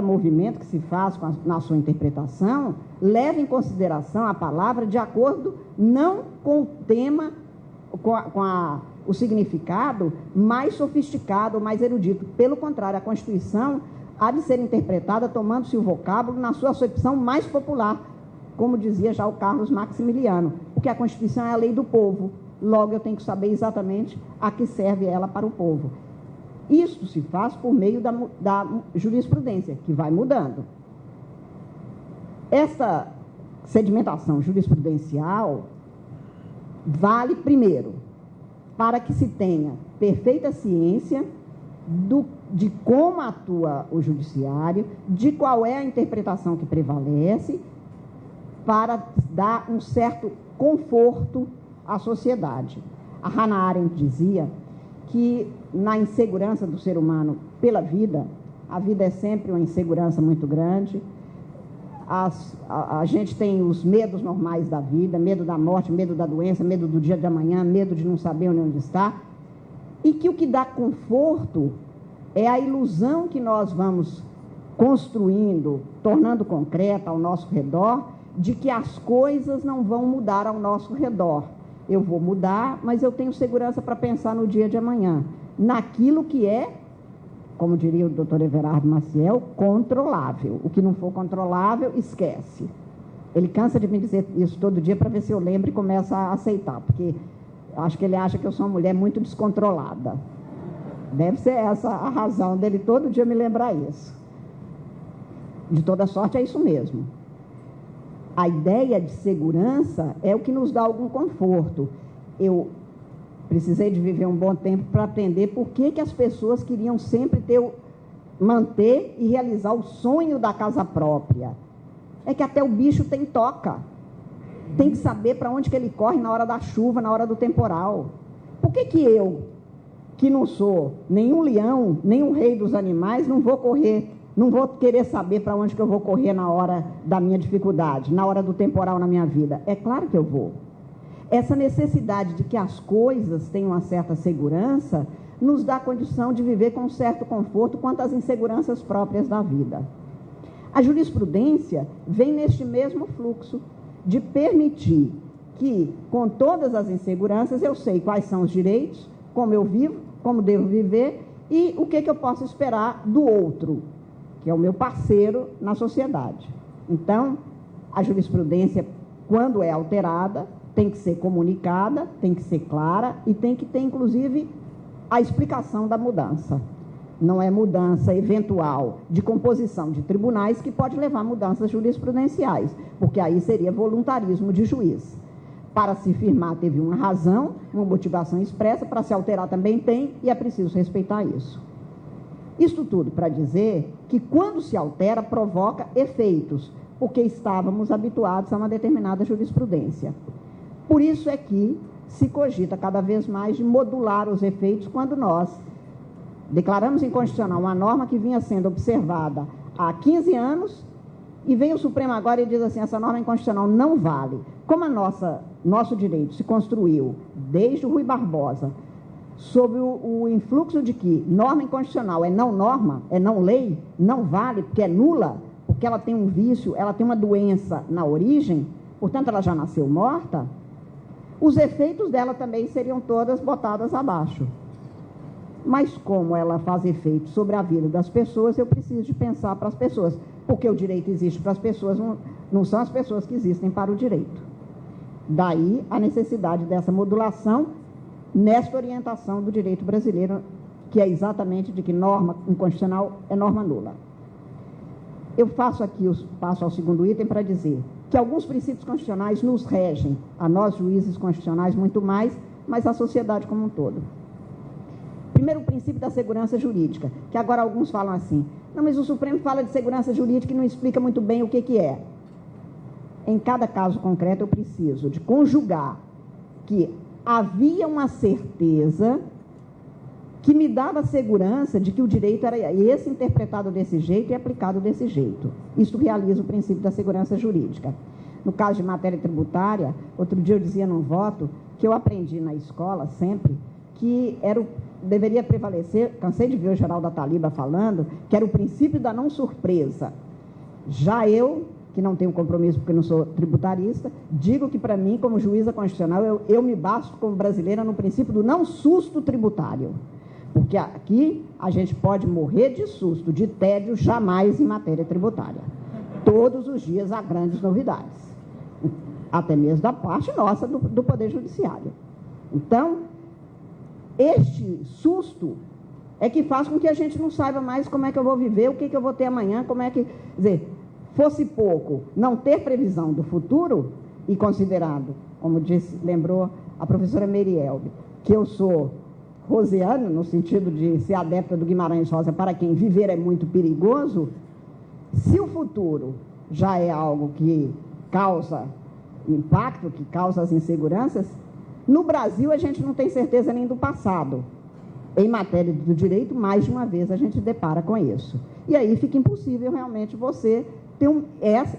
movimento que se faz na sua interpretação, leva em consideração a palavra de acordo não com o tema, o significado mais sofisticado, mais erudito. Pelo contrário, a Constituição há de ser interpretada tomando-se o vocábulo na sua acepção mais popular, como dizia já o Carlos Maximiliano, porque a Constituição é a lei do povo, logo eu tenho que saber exatamente a que serve ela para o povo. Isso se faz por meio da jurisprudência, que vai mudando. Essa sedimentação jurisprudencial vale, primeiro, para que se tenha perfeita ciência de como atua o judiciário, de qual é a interpretação que prevalece, para dar um certo conforto à sociedade. A Hannah Arendt dizia que na insegurança do ser humano pela vida, a vida é sempre uma insegurança muito grande, a gente tem os medos normais da vida, medo da morte, medo da doença, medo do dia de amanhã, medo de não saber onde está, e que o que dá conforto é a ilusão que nós vamos construindo, tornando concreta ao nosso redor, de que as coisas não vão mudar ao nosso redor. Eu vou mudar, mas eu tenho segurança para pensar no dia de amanhã, naquilo que é, como diria o doutor Everardo Maciel, controlável. O que não for controlável, esquece. Ele cansa de me dizer isso todo dia para ver se eu lembro e começo a aceitar, porque acho que ele acha que eu sou uma mulher muito descontrolada. Deve ser essa a razão dele todo dia me lembrar isso. De toda sorte, é isso mesmo. A ideia de segurança é o que nos dá algum conforto. Eu Precisei de viver um bom tempo para aprender por que as pessoas queriam sempre manter e realizar o sonho da casa própria. É que até o bicho tem toca. Tem que saber para onde que ele corre na hora da chuva, na hora do temporal. Por que eu, que não sou nenhum leão, nem um rei dos animais, não vou correr, não vou querer saber para onde que eu vou correr na hora da minha dificuldade, na hora do temporal na minha vida? É claro que eu vou. Essa necessidade de que as coisas tenham uma certa segurança nos dá condição de viver com um certo conforto quanto às inseguranças próprias da vida. A jurisprudência vem neste mesmo fluxo de permitir que, com todas as inseguranças, eu sei quais são os direitos, como eu vivo, como devo viver e o que eu posso esperar do outro, que é o meu parceiro na sociedade. Então, a jurisprudência, quando é alterada, tem que ser comunicada, tem que ser clara e tem que ter, inclusive, a explicação da mudança. Não é mudança eventual de composição de tribunais que pode levar a mudanças jurisprudenciais, porque aí seria voluntarismo de juiz. Para se firmar teve uma razão, uma motivação expressa, para se alterar também tem, e é preciso respeitar isso. Isto tudo para dizer que quando se altera, provoca efeitos, porque estávamos habituados a uma determinada jurisprudência. Por isso é que se cogita cada vez mais de modular os efeitos quando nós declaramos inconstitucional uma norma que vinha sendo observada há 15 anos e vem o Supremo agora e diz assim, essa norma inconstitucional não vale. Como nosso direito se construiu desde o Rui Barbosa sob o influxo de que norma inconstitucional é não norma, é não lei, não vale, porque é nula, porque ela tem um vício, ela tem uma doença na origem, portanto ela já nasceu morta, os efeitos dela também seriam todas botadas abaixo. Mas como ela faz efeito sobre a vida das pessoas, eu preciso de pensar para as pessoas, porque o direito existe para as pessoas, não são as pessoas que existem para o direito. Daí a necessidade dessa modulação nesta orientação do direito brasileiro, que é exatamente de que norma inconstitucional é norma nula. Eu passo ao segundo item para dizer que alguns princípios constitucionais nos regem, a nós juízes constitucionais muito mais, mas a sociedade como um todo. Primeiro, o princípio da segurança jurídica, que agora alguns falam assim, não, mas o Supremo fala de segurança jurídica e não explica muito bem o que é. Em cada caso concreto, eu preciso de conjugar que havia uma certeza que me dava segurança de que o direito era esse interpretado desse jeito e aplicado desse jeito. Isso realiza o princípio da segurança jurídica. No caso de matéria tributária, outro dia eu dizia num voto que eu aprendi na escola sempre que deveria prevalecer, cansei de ver o Geraldo Ataliba falando, que era o princípio da não surpresa. Já eu, que não tenho compromisso porque não sou tributarista, digo que para mim, como juíza constitucional, eu me basto como brasileira no princípio do não susto tributário. Porque aqui a gente pode morrer de susto, de tédio, jamais em matéria tributária. Todos os dias há grandes novidades, até mesmo da parte nossa do Poder Judiciário. Então, este susto é que faz com que a gente não saiba mais como é que eu vou viver, o que eu vou ter amanhã, como é que... Quer dizer, fosse pouco não ter previsão do futuro e considerado, como lembrou a professora Merielbe, que eu sou roseana, no sentido de ser adepta do Guimarães Rosa, para quem viver é muito perigoso, se o futuro já é algo que causa impacto, que causa as inseguranças, no Brasil a gente não tem certeza nem do passado. Em matéria do direito, mais de uma vez a gente depara com isso. E aí fica impossível realmente você ter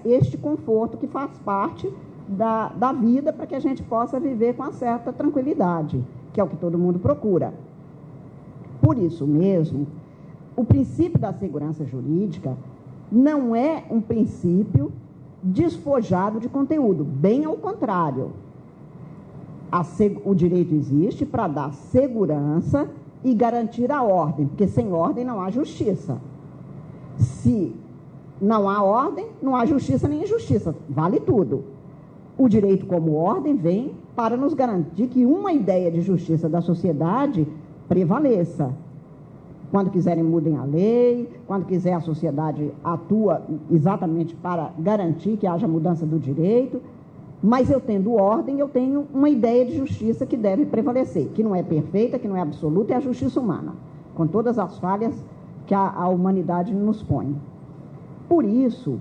este conforto que faz parte da vida para que a gente possa viver com uma certa tranquilidade, que é o que todo mundo procura. Por isso mesmo, o princípio da segurança jurídica não é um princípio despojado de conteúdo, bem ao contrário. O direito existe para dar segurança e garantir a ordem, porque sem ordem não há justiça. Se não há ordem, não há justiça nem injustiça, vale tudo. O direito como ordem vem para nos garantir que uma ideia de justiça da sociedade prevaleça. Quando quiserem, mudem a lei, quando quiser, a sociedade atua exatamente para garantir que haja mudança do direito. Mas eu tendo ordem, eu tenho uma ideia de justiça que deve prevalecer, que não é perfeita, que não é absoluta, é a justiça humana, com todas as falhas que a humanidade nos põe. Por isso,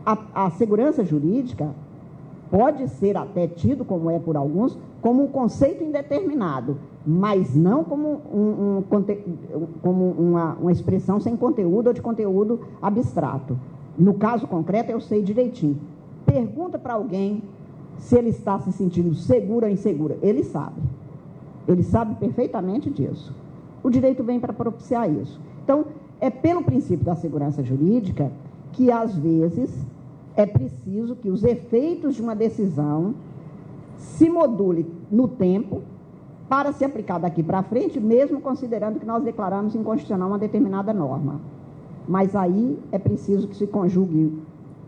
a segurança jurídica pode ser até tido, como é por alguns, como um conceito indeterminado, mas não como uma expressão sem conteúdo ou de conteúdo abstrato. No caso concreto, eu sei direitinho. Pergunta para alguém se ele está se sentindo seguro ou inseguro. Ele sabe perfeitamente disso. O direito vem para propiciar isso. Então, é pelo princípio da segurança jurídica que, às vezes, é preciso que os efeitos de uma decisão se modulem no tempo para se aplicar daqui para frente, mesmo considerando que nós declaramos inconstitucional uma determinada norma. Mas aí é preciso que se conjugue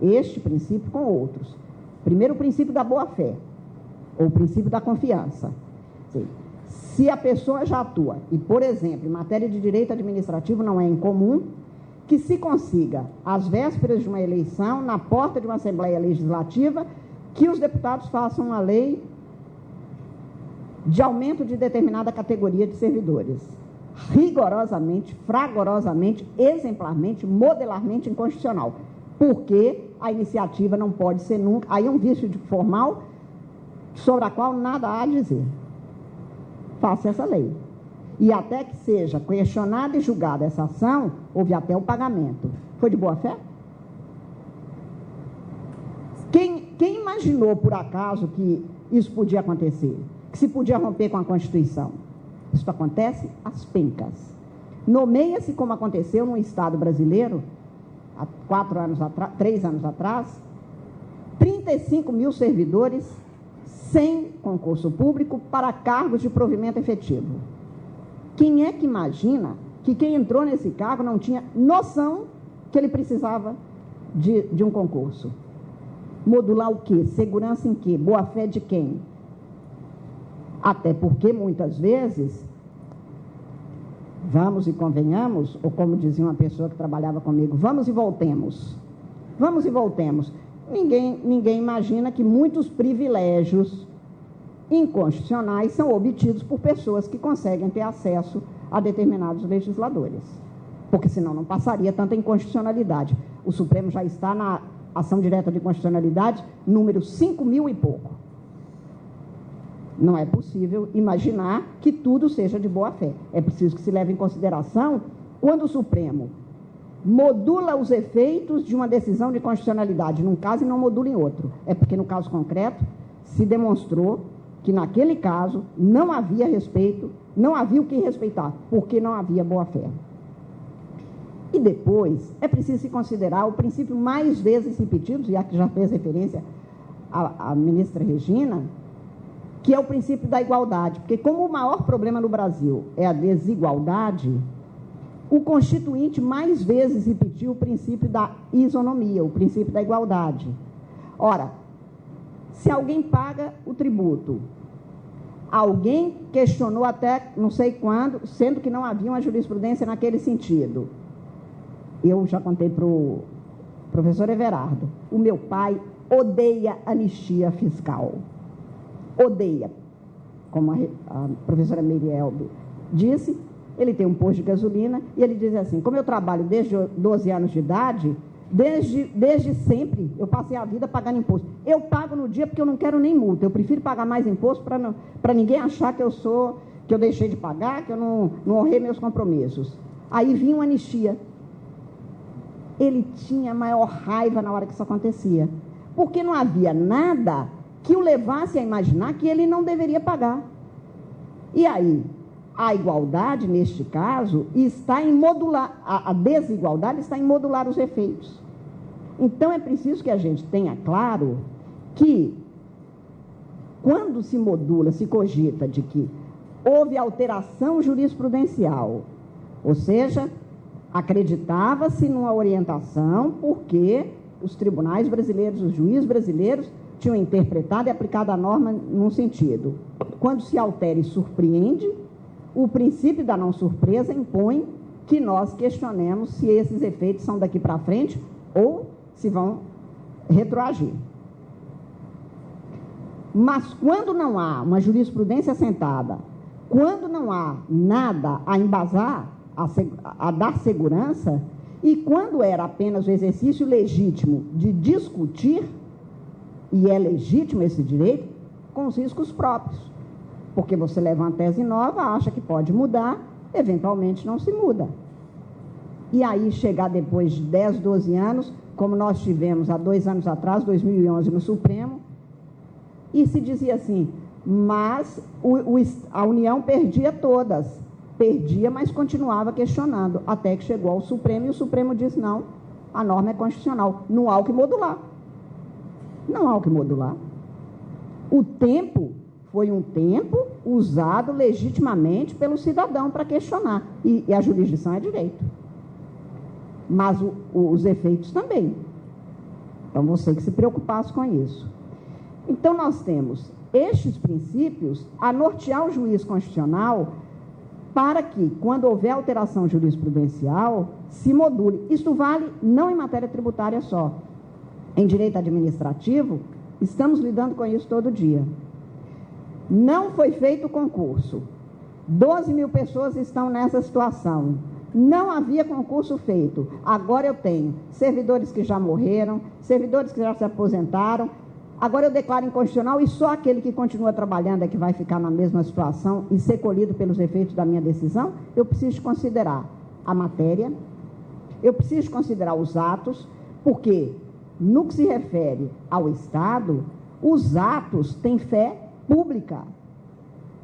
este princípio com outros. Primeiro, o princípio da boa-fé, ou o princípio da confiança. Se a pessoa já atua, e, por exemplo, em matéria de direito administrativo não é incomum que se consiga, às vésperas de uma eleição, na porta de uma Assembleia Legislativa, que os deputados façam uma lei de aumento de determinada categoria de servidores. Rigorosamente, fragorosamente, exemplarmente, modelarmente inconstitucional. Porque a iniciativa não pode ser nunca... Aí é um vício formal sobre a qual nada há a dizer. Faça essa lei. E até que seja questionada e julgada essa ação, houve até o pagamento. Foi de boa fé? Quem imaginou, por acaso, que isso podia acontecer? Que se podia romper com a Constituição? Isso acontece às pencas. Nomeia-se, como aconteceu num Estado brasileiro, há 3 anos atrás, 35 mil servidores sem concurso público para cargos de provimento efetivo. Quem é que imagina que quem entrou nesse cargo não tinha noção que ele precisava de um concurso? Modular o quê? Segurança em quê? Boa-fé de quem? Até porque, muitas vezes, vamos e convenhamos, ou como dizia uma pessoa que trabalhava comigo, vamos e voltemos. Vamos e voltemos. Ninguém imagina que muitos privilégios inconstitucionais são obtidos por pessoas que conseguem ter acesso a determinados legisladores. Porque senão não passaria tanta inconstitucionalidade. O Supremo já está na ação direta de constitucionalidade número 5.000 e pouco. Não é possível imaginar que tudo seja de boa-fé. É preciso que se leve em consideração quando o Supremo modula os efeitos de uma decisão de constitucionalidade num caso e não modula em outro. É porque, no caso concreto, se demonstrou que, naquele caso, não havia respeito, não havia o que respeitar, porque não havia boa-fé. E depois, é preciso se considerar o princípio mais vezes repetido, já que já fez referência à ministra Regina, que é o princípio da igualdade. Porque como o maior problema no Brasil é a desigualdade, o Constituinte mais vezes repetiu o princípio da isonomia, o princípio da igualdade. Ora, se alguém paga o tributo, alguém questionou até não sei quando, sendo que não havia uma jurisprudência naquele sentido. Eu já contei para o professor Everardo, o meu pai odeia anistia fiscal. Odeia. Como a professora Merielbe disse, ele tem um posto de gasolina e ele diz assim, como eu trabalho desde 12 anos de idade, desde sempre, eu passei a vida pagando imposto. Eu pago no dia porque eu não quero nem multa, eu prefiro pagar mais imposto para ninguém achar que eu deixei de pagar, que eu não honrei meus compromissos. Aí vinha uma anistia. Ele tinha a maior raiva na hora que isso acontecia, porque não havia nada que o levasse a imaginar que ele não deveria pagar. E aí, a igualdade, neste caso, está em modular, a desigualdade está em modular os efeitos. Então, é preciso que a gente tenha claro que, quando se modula, se cogita de que houve alteração jurisprudencial, ou seja, acreditava-se numa orientação porque os tribunais brasileiros, os juízes brasileiros, tinham interpretado e aplicado a norma num sentido. Quando se altera e surpreende, o princípio da não surpresa impõe que nós questionemos se esses efeitos são daqui para frente ou se vão retroagir. Mas quando não há uma jurisprudência assentada, quando não há nada a embasar, a dar segurança, e quando era apenas o exercício legítimo de discutir, e é legítimo esse direito, com os riscos próprios. Porque você leva uma tese nova, acha que pode mudar, eventualmente não se muda. E aí chegar depois de 10, 12 anos, como nós tivemos há 2 anos atrás, 2011, no Supremo, e se dizia assim, mas a União perdia todas. Perdia, mas continuava questionando, até que chegou ao Supremo, e o Supremo disse, não, a norma é constitucional, não há o que modular. Não há o que modular. O tempo foi um tempo usado legitimamente pelo cidadão para questionar, e a jurisdição é direito. Mas os efeitos também. Então, você que se preocupasse com isso. Então, nós temos estes princípios a nortear o juiz constitucional para que, quando houver alteração jurisprudencial, se module. Isso vale não em matéria tributária só. Em direito administrativo, estamos lidando com isso todo dia. Não foi feito o concurso. 12 mil pessoas estão nessa situação. Não havia concurso feito. Agora eu tenho servidores que já morreram, servidores que já se aposentaram. Agora eu declaro inconstitucional e só aquele que continua trabalhando é que vai ficar na mesma situação e ser colhido pelos efeitos da minha decisão. Eu preciso considerar a matéria, eu preciso considerar os atos, porque no que se refere ao Estado, os atos têm fé pública.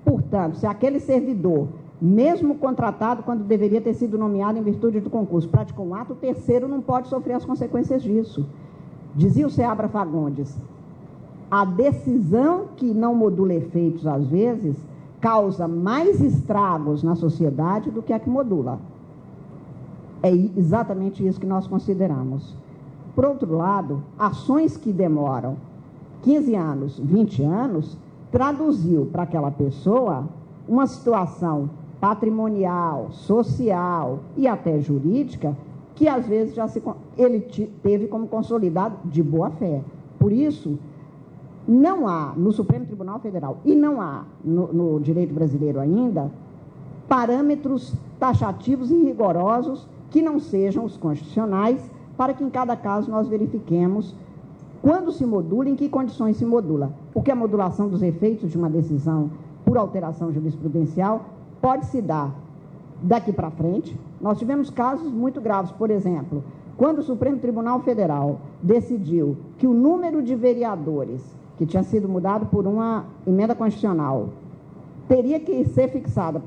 Portanto, se aquele servidor, mesmo contratado quando deveria ter sido nomeado em virtude do concurso, praticou um ato, o terceiro não pode sofrer as consequências disso. Dizia o Seabra Fagundes, a decisão que não modula efeitos, às vezes, causa mais estragos na sociedade do que a que modula. É exatamente isso que nós consideramos. Por outro lado, ações que demoram 15 anos, 20 anos, traduziu para aquela pessoa uma situação patrimonial, social e até jurídica que, às vezes, ele teve como consolidado de boa fé. Por isso, não há no Supremo Tribunal Federal e não há no direito brasileiro ainda parâmetros taxativos e rigorosos que não sejam os constitucionais, para que em cada caso nós verifiquemos quando se modula, em que condições se modula. Porque a modulação dos efeitos de uma decisão por alteração jurisprudencial pode se dar daqui para frente. Nós tivemos casos muito graves, por exemplo, quando o Supremo Tribunal Federal decidiu que o número de vereadores, que tinha sido mudado por uma emenda constitucional, teria que ser fixada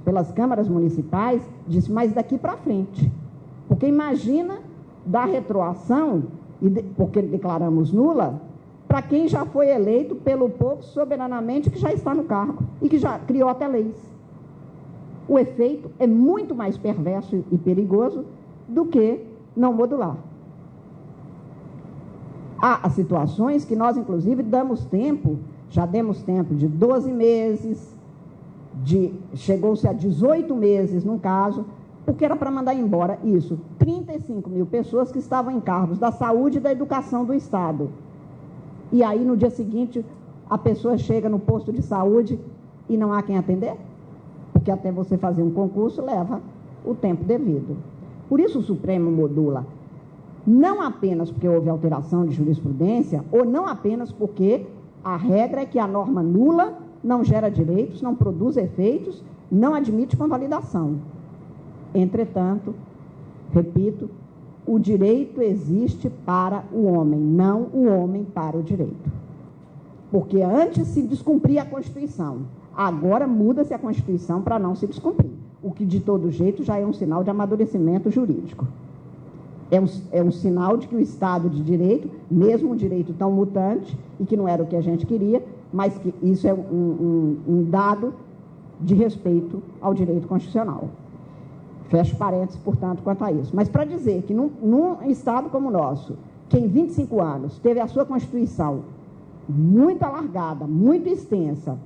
pelas câmaras municipais, disse, mas daqui para frente. Porque imagina dar retroação, porque declaramos nula, para quem já foi eleito pelo povo soberanamente, que já está no cargo e que já criou até leis. O efeito é muito mais perverso e perigoso do que não modular. Há situações que nós, inclusive, damos tempo, já demos tempo de 12 meses, chegou-se a 18 meses num caso, porque era para mandar embora isso, 35 mil pessoas que estavam em cargos da saúde e da educação do Estado. E aí, no dia seguinte, a pessoa chega no posto de saúde e não há quem atender, porque até você fazer um concurso leva o tempo devido. Por isso o Supremo modula, não apenas porque houve alteração de jurisprudência, ou não apenas porque a regra é que a norma nula não gera direitos, não produz efeitos, não admite convalidação. Entretanto, repito, o direito existe para o homem, não o homem para o direito. Porque antes se descumpria a Constituição, agora muda-se a Constituição para não se descumprir, o que de todo jeito já é um sinal de amadurecimento jurídico. É um sinal de que o Estado de Direito, mesmo um direito tão mutante, e que não era o que a gente queria, mas que isso é um dado de respeito ao direito constitucional. Fecho parênteses, portanto, quanto a isso. Mas para dizer que num Estado como o nosso, que em 25 anos teve a sua Constituição muito alargada, muito extensa,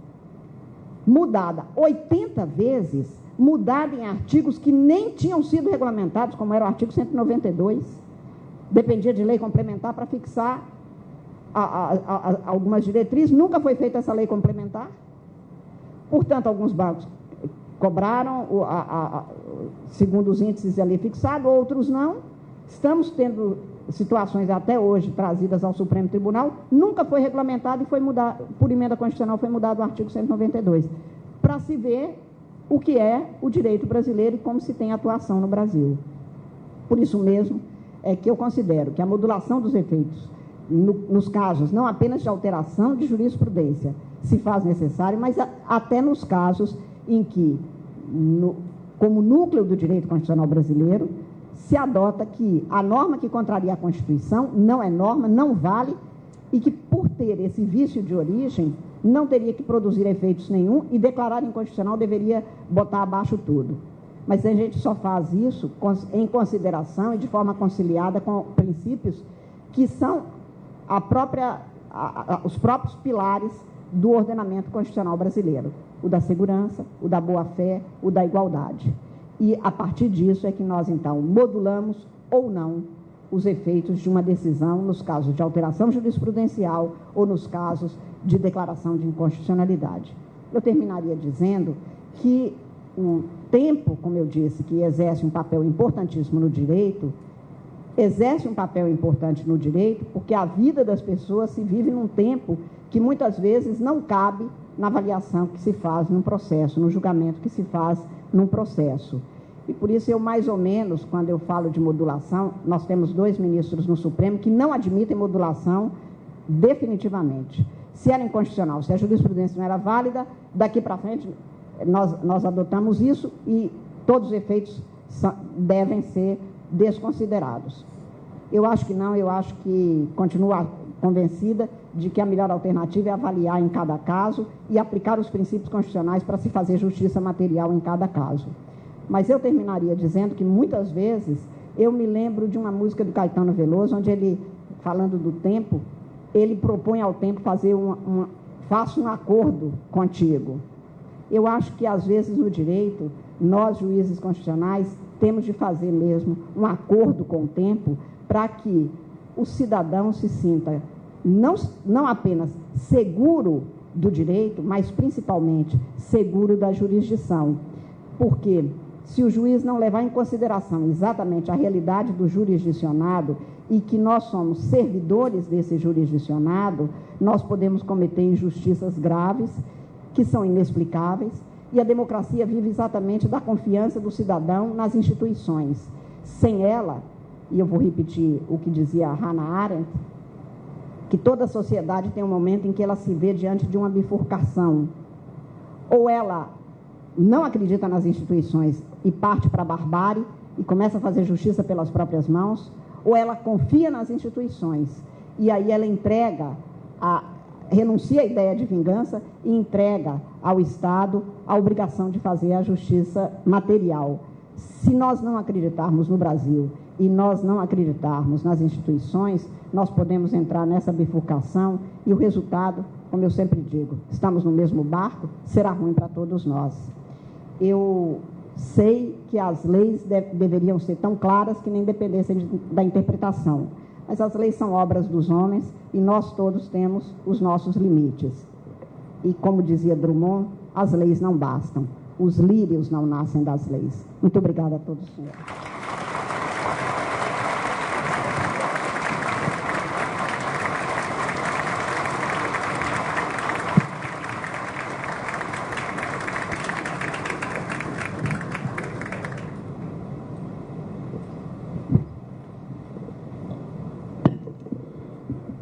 mudada 80 vezes, mudada em artigos que nem tinham sido regulamentados, como era o artigo 192, dependia de lei complementar para fixar algumas diretrizes, nunca foi feita essa lei complementar. Portanto, alguns bancos cobraram segundo os índices ali fixados, outros não. Estamos tendo situações até hoje trazidas ao Supremo Tribunal, nunca foi regulamentado e foi mudado, por emenda constitucional, foi mudado o artigo 192, para se ver o que é o direito brasileiro e como se tem atuação no Brasil. Por isso mesmo é que eu considero que a modulação dos efeitos, nos casos não apenas de alteração de jurisprudência, se faz necessário, mas até nos casos em que, como núcleo do direito constitucional brasileiro, se adota que a norma que contraria a Constituição não é norma, não vale, e que, por ter esse vício de origem, não teria que produzir efeitos nenhum e declarar inconstitucional deveria botar abaixo tudo. Mas a gente só faz isso em consideração e de forma conciliada com princípios que são os próprios pilares do ordenamento constitucional brasileiro, o da segurança, o da boa-fé, o da igualdade. E, a partir disso, é que nós, então, modulamos ou não os efeitos de uma decisão nos casos de alteração jurisprudencial ou nos casos de declaração de inconstitucionalidade. Eu terminaria dizendo que o tempo, como eu disse, que exerce um papel importantíssimo no direito, exerce um papel importante no direito porque a vida das pessoas se vive num tempo que muitas vezes não cabe na avaliação que se faz num processo, no julgamento que se faz num processo. E por isso eu, mais ou menos, quando eu falo de modulação, nós temos 2 ministros no Supremo que não admitem modulação definitivamente. Se era inconstitucional, se a jurisprudência não era válida, daqui para frente nós adotamos isso e todos os efeitos devem ser desconsiderados. Eu acho que não, eu acho que continuo convencida de que a melhor alternativa é avaliar em cada caso e aplicar os princípios constitucionais para se fazer justiça material em cada caso. Mas eu terminaria dizendo que muitas vezes eu me lembro de uma música do Caetano Veloso, onde ele, falando do tempo, ele propõe ao tempo fazer faça um acordo contigo. Eu acho que, às vezes, no direito, nós, juízes constitucionais, temos de fazer mesmo um acordo com o tempo para que o cidadão se sinta não apenas seguro do direito, mas principalmente seguro da jurisdição. Porque se o juiz não levar em consideração exatamente a realidade do jurisdicionado e que nós somos servidores desse jurisdicionado, nós podemos cometer injustiças graves, que são inexplicáveis, e a democracia vive exatamente da confiança do cidadão nas instituições. Sem ela, e eu vou repetir o que dizia Hannah Arendt, que toda sociedade tem um momento em que ela se vê diante de uma bifurcação. Ou ela não acredita nas instituições e parte para a barbárie e começa a fazer justiça pelas próprias mãos, ou ela confia nas instituições e aí ela renuncia à ideia de vingança e entrega ao Estado a obrigação de fazer a justiça material. Se nós não acreditarmos no Brasil e nós não acreditarmos nas instituições, nós podemos entrar nessa bifurcação e o resultado, como eu sempre digo, estamos no mesmo barco, será ruim para todos nós. Eu sei que as leis deveriam ser tão claras que nem dependessem da interpretação, mas as leis são obras dos homens e nós todos temos os nossos limites. E como dizia Drummond, as leis não bastam, os lírios não nascem das leis. Muito obrigada a todos, senhores.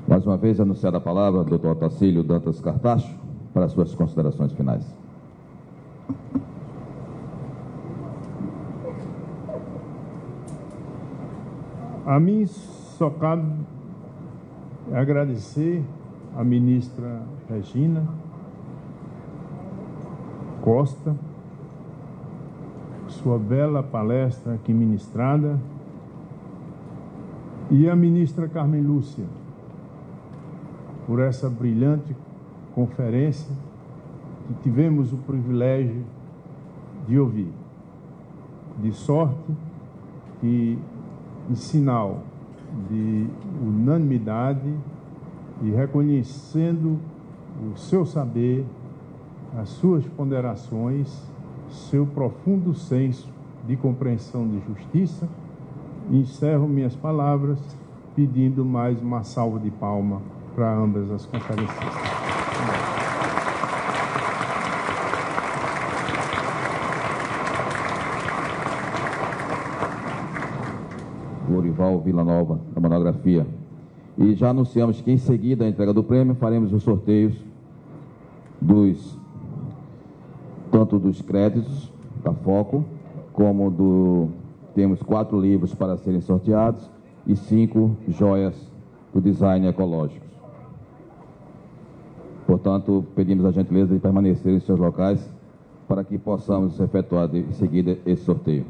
Mais uma vez, anunciada a palavra, doutor Otacílio Dantas Cartacho, para as suas considerações finais. A mim só cabe agradecer à ministra Regina Costa, sua bela palestra aqui ministrada, e à ministra Carmen Lúcia, por essa brilhante conferência que tivemos o privilégio de ouvir. De sorte que, em sinal de unanimidade, e reconhecendo o seu saber, as suas ponderações, seu profundo senso de compreensão de justiça, encerro minhas palavras pedindo mais uma salva de palmas para ambas as conferencistas. Lorival Villanova, da monografia. E já anunciamos que em seguida a entrega do prêmio faremos os sorteios tanto dos créditos da FOCO, como temos 4 livros para serem sorteados e 5 joias do design ecológico. Portanto, pedimos a gentileza de permanecer em seus locais para que possamos efetuar em seguida esse sorteio.